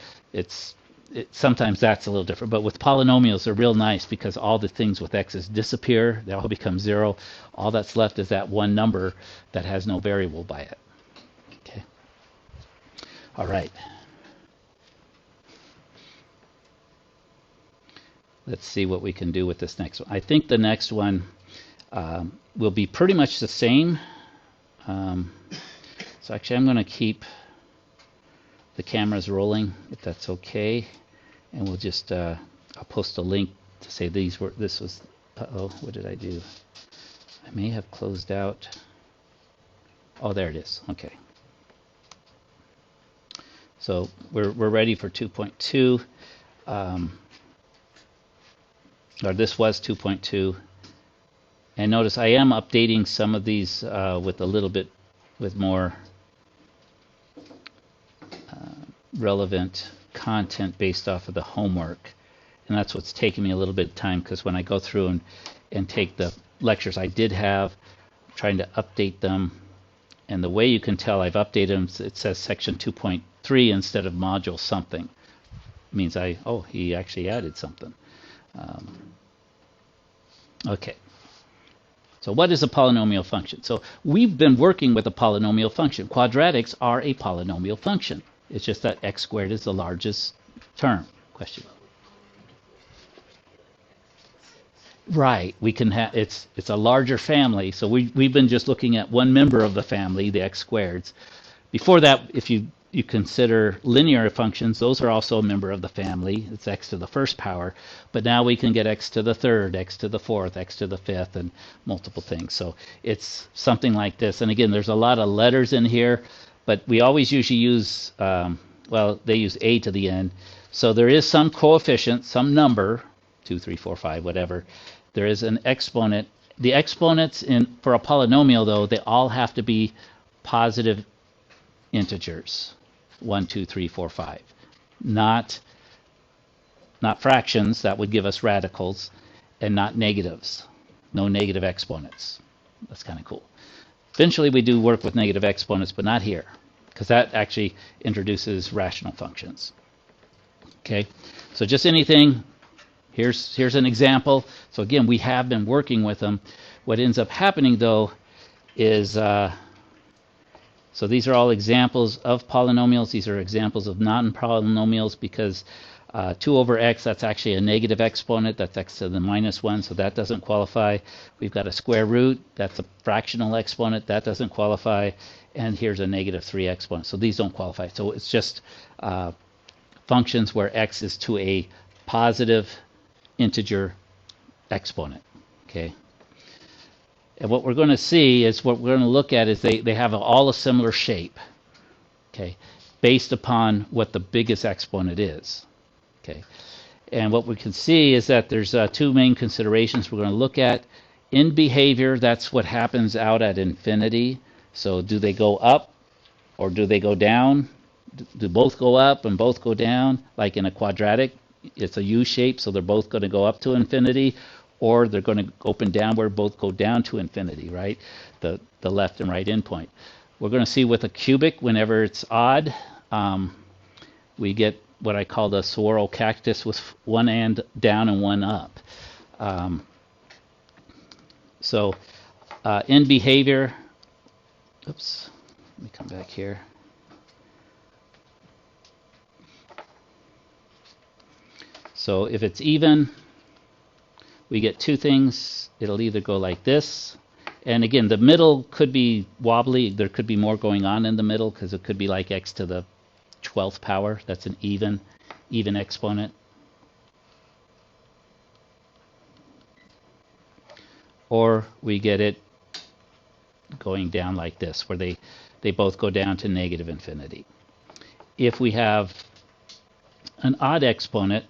sometimes that's a little different, but with polynomials, they're real nice because all the things with x's disappear. They all become 0. All that's left is that one number that has no variable by it. Okay. All right. Let's see what we can do with this next one. I think the next one will be pretty much the same. So actually, I'm going to keep the cameras rolling, if that's okay, and we'll just I'll post a link to say this was. What did I do? I may have closed out. Oh, there it is. Okay. So we're ready for 2.2. Or this was 2.2, and notice I am updating some of these with a little bit with more relevant content based off of the homework, and that's what's taking me a little bit of time, because when I go through and take the lectures I did have, I'm trying to update them, and the way you can tell I've updated them, it says section 2.3 instead of module something. It means he actually added something. Okay. So what is a polynomial function? So we've been working with a polynomial function. Quadratics are a polynomial function. It's just that x squared is the largest term. Question? Right. We can have it's a larger family. So we've been just looking at one member of the family, the x squareds. Before that, if you consider linear functions, those are also a member of the family. It's x to the first power. But now we can get x to the third, x to the fourth, x to the fifth, and multiple things. So it's something like this. And again, there's a lot of letters in here, but we always usually use, well, they use a to the n. So there is some coefficient, some number, 2, 3, 4, 5, whatever. There is an exponent. The exponents for a polynomial, though, they all have to be positive integers. 1, 2, 3, 4, 5. Not fractions, that would give us radicals, and not negatives. No negative exponents. That's kind of cool. Eventually we do work with negative exponents, but not here, because that actually introduces rational functions. Okay, so just anything. Here's an example. So again, we have been working with them. What ends up happening, though, is so these are all examples of polynomials. These are examples of non-polynomials because 2 over x, that's actually a negative exponent. That's x to the minus 1, so that doesn't qualify. We've got a square root. That's a fractional exponent. That doesn't qualify. And here's a negative 3 exponent. So these don't qualify. So it's just functions where x is to a positive integer exponent. Okay. And what we're going to see is what we're going to look at is they have all a similar shape. Okay. Based upon what the biggest exponent is. Okay. And what we can see is that there's 2 main considerations we're going to look at. In behavior, that's what happens out at infinity. So do they go up or do they go down? Do both go up and both go down? Like in a quadratic, it's a U shape, so they're both going to go up to infinity, or they're going to open downward, both go down to infinity, right? The left and right endpoint. We're going to see with a cubic, whenever it's odd, we get what I call the saguaro cactus with one end down and one up. So in behavior, oops, let me come back here. So if it's even, we get 2 things. It'll either go like this. And again, the middle could be wobbly. There could be more going on in the middle because it could be like x to the 12th power. That's an even exponent. Or we get it going down like this, where they both go down to negative infinity. If we have an odd exponent,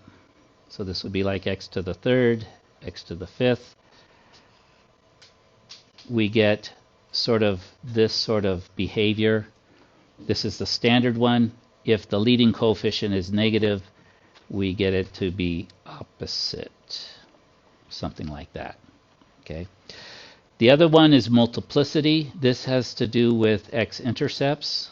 so this would be like x to the 3rd, x to the 5th, we get sort of this sort of behavior. This is the standard one. If the leading coefficient is negative, we get it to be opposite, something like that. Okay. The other one is multiplicity. This has to do with x-intercepts.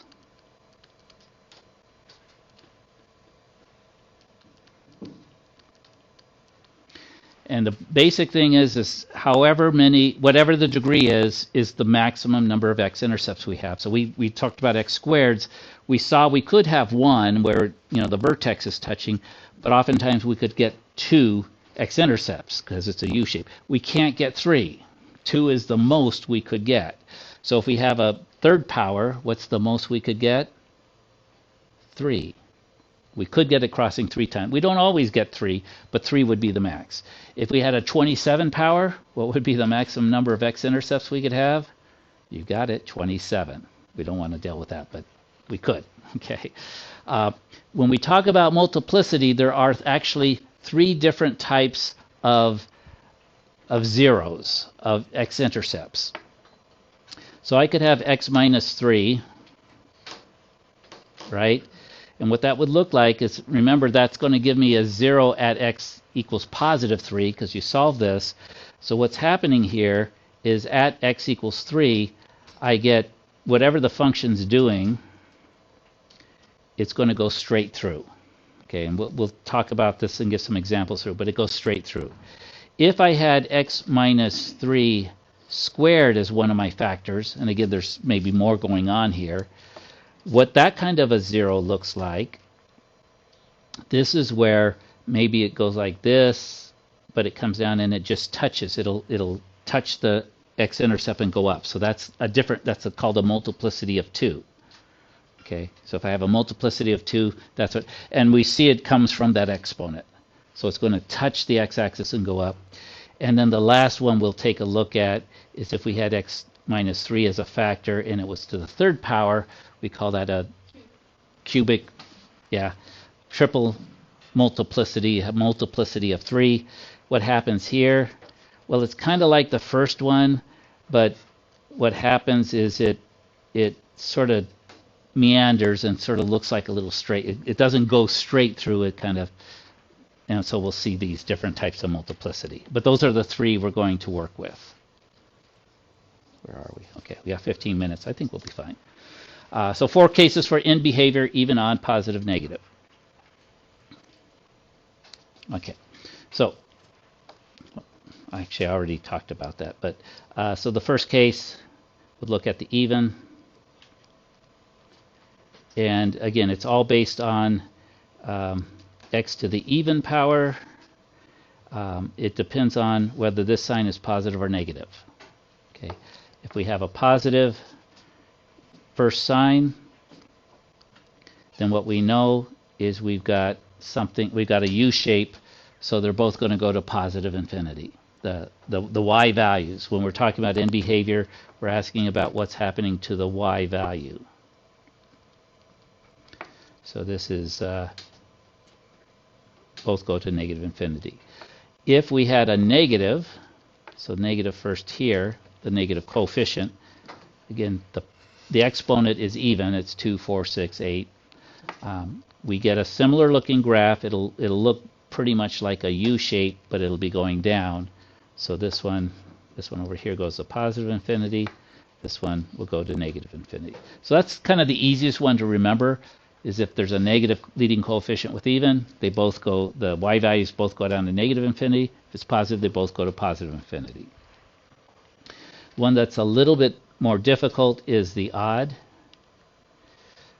And the basic thing is however many, whatever the degree is the maximum number of x-intercepts we have. So we talked about x squareds. We saw we could have one where, the vertex is touching, but oftentimes we could get 2 x-intercepts because it's a U-shape. We can't get 3. 2 is the most we could get. So if we have a 3rd power, what's the most we could get? 3. We could get it crossing 3 times. We don't always get 3, but 3 would be the max. If we had a 27 power, what would be the maximum number of x-intercepts we could have? You got it, 27. We don't want to deal with that, but we could. Okay. When we talk about multiplicity, there are actually 3 different types of zeros, of x-intercepts. So I could have x minus 3, right? And what that would look like is, remember, that's going to give me a 0 at x equals positive 3, because you solve this. So what's happening here is at x equals 3, I get whatever the function's doing, it's going to go straight through. Okay, and we'll talk about this and give some examples through, but it goes straight through. If I had x minus 3 squared as one of my factors, and again, there's maybe more going on here, what that kind of a 0 looks like, this is where maybe it goes like this, but it comes down and it just touches. It'll touch the x-intercept and go up. So that's called a multiplicity of 2. Okay, so if I have a multiplicity of 2, that's what, and we see it comes from that exponent. So it's going to touch the x-axis and go up. And then the last one we'll take a look at is if we had x minus 3 as a factor and it was to the third power, we call that a cubic, triple multiplicity, a multiplicity of 3. What happens here? Well, it's kind of like the first one, but what happens is it sort of meanders and sort of looks like a little straight. It doesn't go straight through, it kind of, and so we'll see these different types of multiplicity. But those are the 3 we're going to work with. Where are we? Okay, we got 15 minutes. I think we'll be fine. So 4 cases for in behavior, even, odd, positive, negative. Okay, so actually I already talked about that. But so the first case would look at the even. And again, it's all based on x to the even power. It depends on whether this sign is positive or negative. Okay, if we have a positive first sign, then what we know is we've got a U shape, so they're both going to go to positive infinity. The y values, when we're talking about in behavior, we're asking about what's happening to the y value. So this is both go to negative infinity. If we had a negative, so negative first here, the negative coefficient, again, the exponent is even, it's 2, 4, 6, 8. We get a similar looking graph. It'll look pretty much like a U shape, but it'll be going down. So this one over here goes to positive infinity. This one will go to negative infinity. So that's kind of the easiest one to remember, is if there's a negative leading coefficient with even, they both go, the y values both go down to negative infinity. If it's positive, they both go to positive infinity. One that's a little bit more difficult is the odd.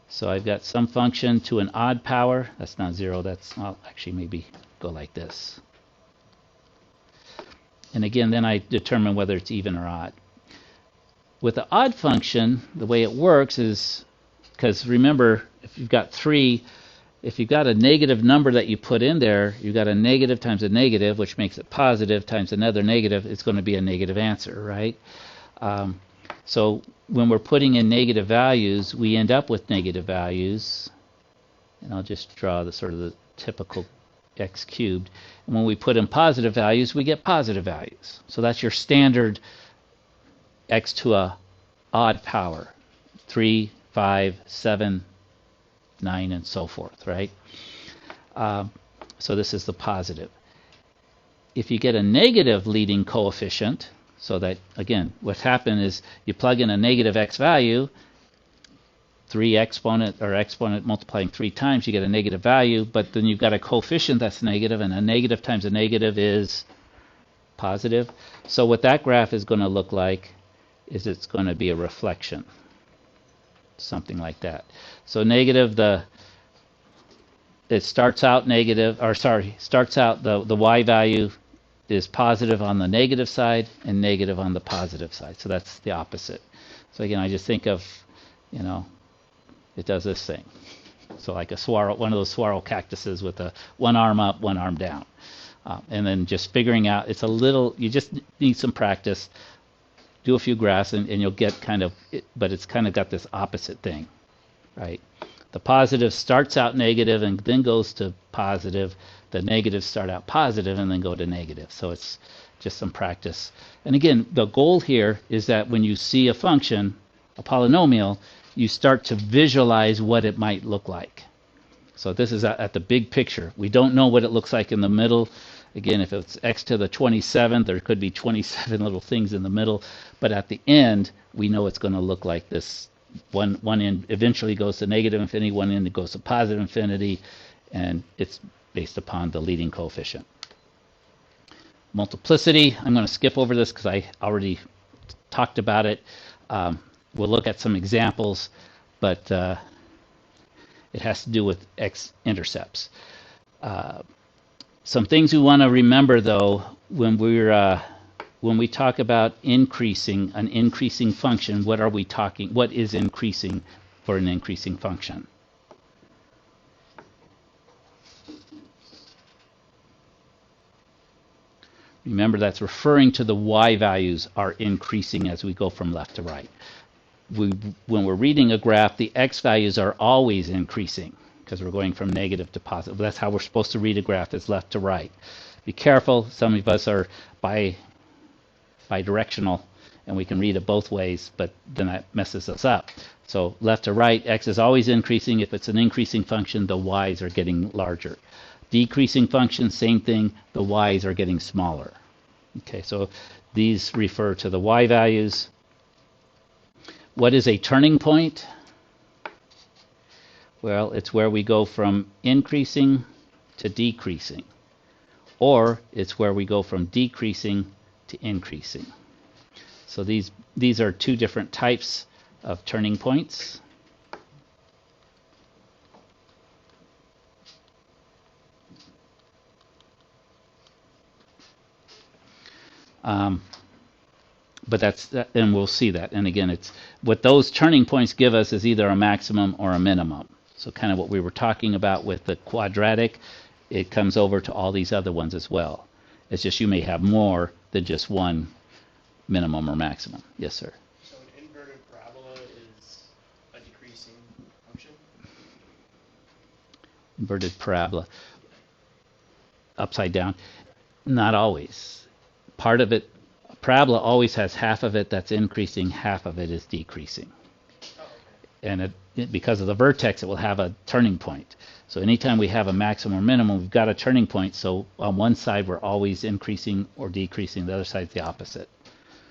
So I've got some function to an odd power. That's not 0. I'll actually maybe go like this. And again, then I determine whether it's even or odd. With the odd function, the way it works is, because remember, if you've got 3, if you've got a negative number that you put in there, you've got a negative times a negative, which makes it positive, times another negative, it's going to be a negative answer, right? So when we're putting in negative values, we end up with negative values. And I'll just draw the sort of the typical x cubed. And when we put in positive values, we get positive values. So that's your standard x to a odd power. 3, 5, 7, 9, and so forth, right? So this is the positive. If you get a negative leading coefficient, so that, again, what happened is you plug in a negative x value, 3 exponent multiplying 3 times, you get a negative value, but then you've got a coefficient that's negative, and a negative times a negative is positive. So what that graph is going to look like is it's going to be a reflection, something like that. So negative, it starts out negative, or sorry, starts out the y value is positive on the negative side and negative on the positive side. So that's the opposite. So again, I just think of, it does this thing. So like a saguaro, one of those saguaro cactuses with one arm up, one arm down. And then just figuring out, it's a little, you just need some practice. Do a few graphs and you'll get kind of, but it's kind of got this opposite thing, right? The positive starts out negative and then goes to positive. The negatives start out positive and then go to negative. So it's just some practice. And again, the goal here is that when you see a function, a polynomial, you start to visualize what it might look like. So this is at the big picture. We don't know what it looks like in the middle. Again, if it's x to the 27th, there could be 27 little things in the middle. But at the end, we know it's going to look like this. One end eventually goes to negative infinity, one end goes to positive infinity, and it's based upon the leading coefficient. Multiplicity, I'm going to skip over this because I already talked about it. We'll look at some examples, but it has to do with x-intercepts. Some things we want to remember, though, when we talk about increasing an increasing function, what are we talking? What is increasing for an increasing function? Remember, that's referring to the y values are increasing as we go from left to right. When we're reading a graph, the x values are always increasing because we're going from negative to positive. That's how we're supposed to read a graph, is left to right. Be careful, some of us are bidirectional and we can read it both ways, but then that messes us up. So left to right, x is always increasing. If it's an increasing function, the y's are getting larger. Decreasing function, same thing, the y's are getting smaller. Okay, so these refer to the y values. What is a turning point? Well, it's where we go from increasing to decreasing, or it's where we go from decreasing to increasing. So these are two different types of turning points. But and we'll see that. And again, it's what those turning points give us is either a maximum or a minimum. So kind of what we were talking about with the quadratic, it comes over to all these other ones as well. It's just you may have more than just one minimum or maximum. Yes, sir. So an inverted parabola is a decreasing function? Inverted parabola. Upside down. Not always. Part of it, parabola always has half of it that's increasing, half of it is decreasing. Oh, okay. And because of the vertex, it will have a turning point. So anytime we have a maximum or minimum, we've got a turning point. So on one side, we're always increasing or decreasing. The other side's the opposite.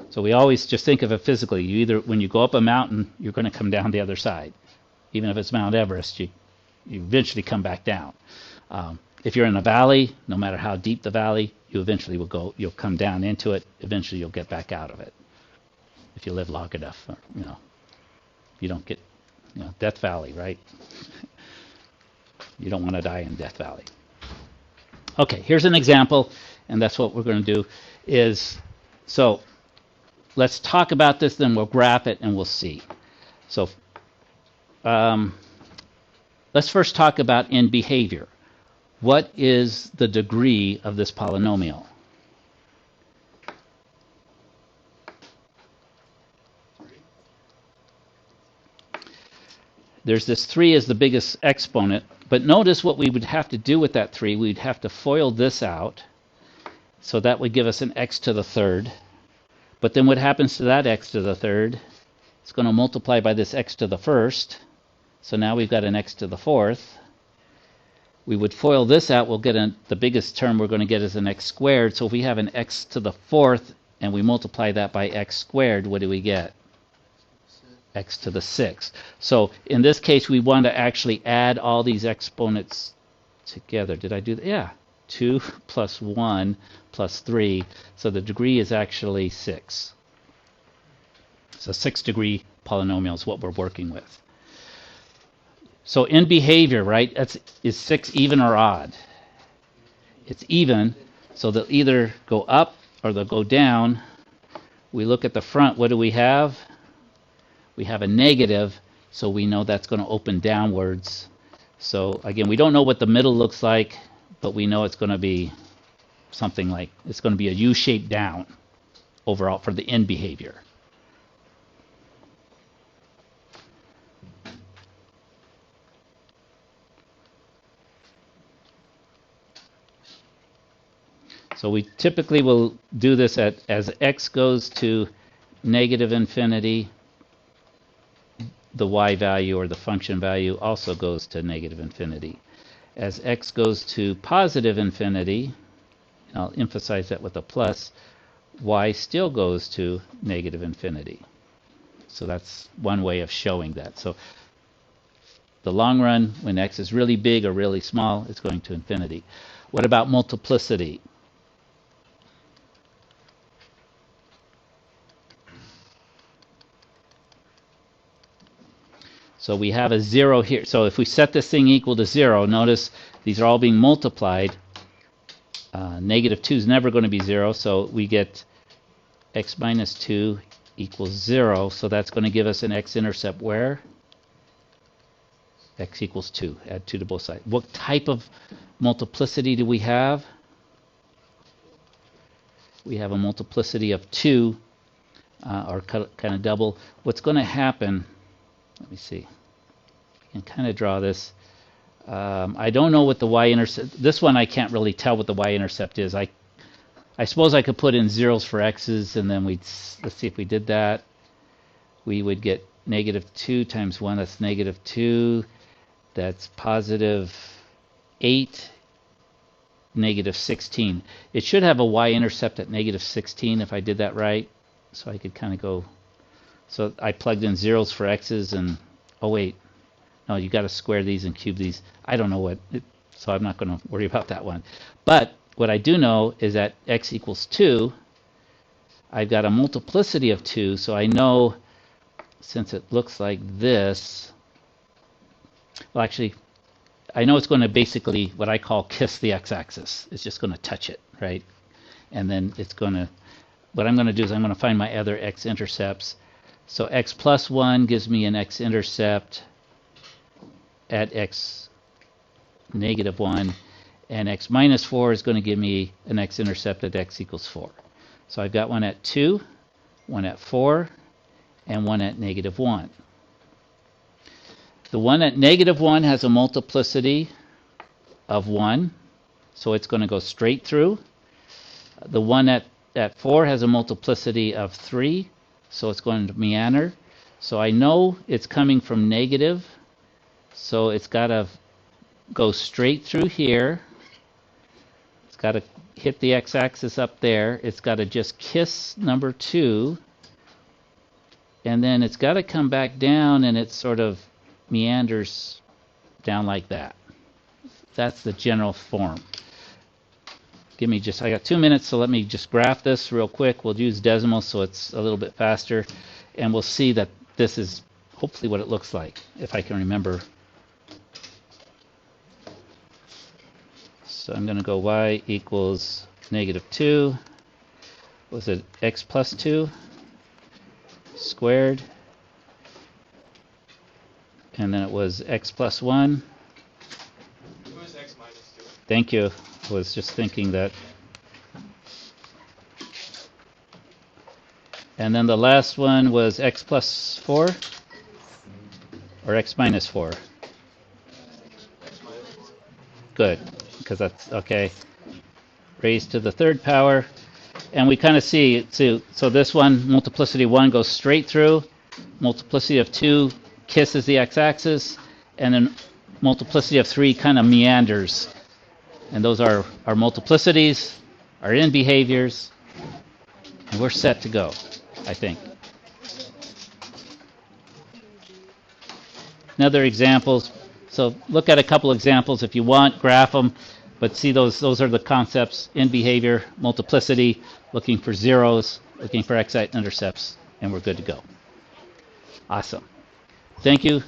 So we always just think of it physically. You either, when you go up a mountain, you're going to come down the other side. Even if it's Mount Everest, you eventually come back down. If you're in a valley, no matter how deep the valley, you eventually will go. You'll come down into it. Eventually, you'll get back out of it. If you live long enough, you don't get, Death Valley, right? You don't want to die in Death Valley. Okay, here's an example, and that's what we're going to do. So let's talk about this, then we'll graph it, and we'll see. So let's first talk about in behavior. What is the degree of this polynomial? There's this 3 as the biggest exponent, but notice what we would have to do with that 3. We'd have to FOIL this out, so that would give us an x to the third. But then what happens to that x to the third? It's going to multiply by this x to the first. So now we've got an x to the fourth. We would FOIL this out, we'll get the biggest term we're going to get is an x squared. So if we have an x to the fourth and we multiply that by x squared, what do we get? X to the sixth. So in this case, we want to actually add all these exponents together. Did I do that? Yeah. 2 plus 1 plus 3. So the degree is actually 6. So 6-degree polynomial is what we're working with. So in behavior, right, is 6 even or odd? It's even, so they'll either go up or they'll go down. We look at the front, what do we have? We have a negative, so we know that's going to open downwards. So again, we don't know what the middle looks like, but we know it's going to be something like, it's going to be a U-shaped down overall for the in behavior. So we typically will do this as x goes to negative infinity, the y value or the function value also goes to negative infinity. As x goes to positive infinity, I'll emphasize that with a plus, y still goes to negative infinity. So that's one way of showing that. So the long run, when x is really big or really small, it's going to infinity. What about multiplicity? So we have a 0 here. So if we set this thing equal to 0, notice these are all being multiplied. Negative 2 is never going to be 0, so we get x minus 2 equals 0. So that's going to give us an x-intercept where? X equals 2. Add 2 to both sides. What type of multiplicity do we have? We have a multiplicity of 2, or kind of double. What's going to happen, let me see. I can kind of draw this. I don't know what the y-intercept, this one I can't really tell what the y-intercept is. I suppose I could put in zeros for x's, and then let's see if we did that. We would get negative 2 times 1, that's negative 2. That's positive 8, negative 16. It should have a y-intercept at negative 16 if I did that right. So I could kind of go, so I plugged in zeros for x's and, oh wait, no, you got to square these and cube these. I don't know what, so I'm not going to worry about that one. But what I do know is that x equals 2. I've got a multiplicity of 2, so I know, since it looks like this, well, actually, I know it's going to basically what I call kiss the x-axis. It's just going to touch it, right? And then it's going to, what I'm going to do is I'm going to find my other x-intercepts. So x plus 1 gives me an x-intercept at x negative 1, and x minus 4 is going to give me an x-intercept at x equals 4. So I've got one at 2, one at 4, and one at negative 1. The one at negative 1 has a multiplicity of 1, so it's going to go straight through. The one at 4 has a multiplicity of 3, so it's going to meander. So I know it's coming from negative, so it's got to go straight through here. It's got to hit the x-axis up there. It's got to just kiss number 2, and then it's got to come back down, and it sort of meanders down like that. That's the general form. Give me just, I got 2 minutes, so let me just graph this real quick. We'll use decimals so it's a little bit faster, and we'll see that this is hopefully what it looks like, if I can remember. So I'm going to go y equals negative 2. Was it x plus 2 squared? And then it was x plus 1. It was x minus 2. Thank you. I was just thinking that. And then the last one was x plus 4? Or x minus 4? X minus 4. Good, because that's okay. Raised to the third power. And we kind of see, so this one, multiplicity 1 goes straight through. Multiplicity of 2 kisses the x-axis, and then multiplicity of 3 kind of meanders. And those are our multiplicities, our end behaviors, and we're set to go, I think. Another examples. So look at a couple examples if you want, graph them, but see those are the concepts: end behavior, multiplicity, looking for zeros, looking for x-intercepts, and we're good to go. Awesome. Thank you.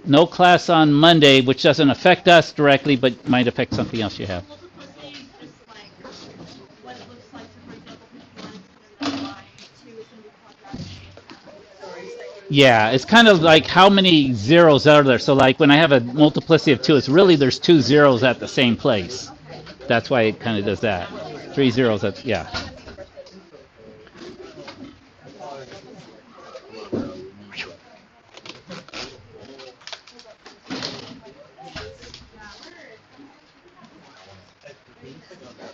No class on Monday, which doesn't affect us directly, but might affect something else you have. Multiplicity is just like what it looks like. So, for example, if you wanted to consider y, 2 is going to be quadratic. Yeah, it's kind of like how many zeros are there. So like when I have a multiplicity of 2, it's really there's 2 zeros at the same place. That's why it kind of does that. 3 zeros, yeah.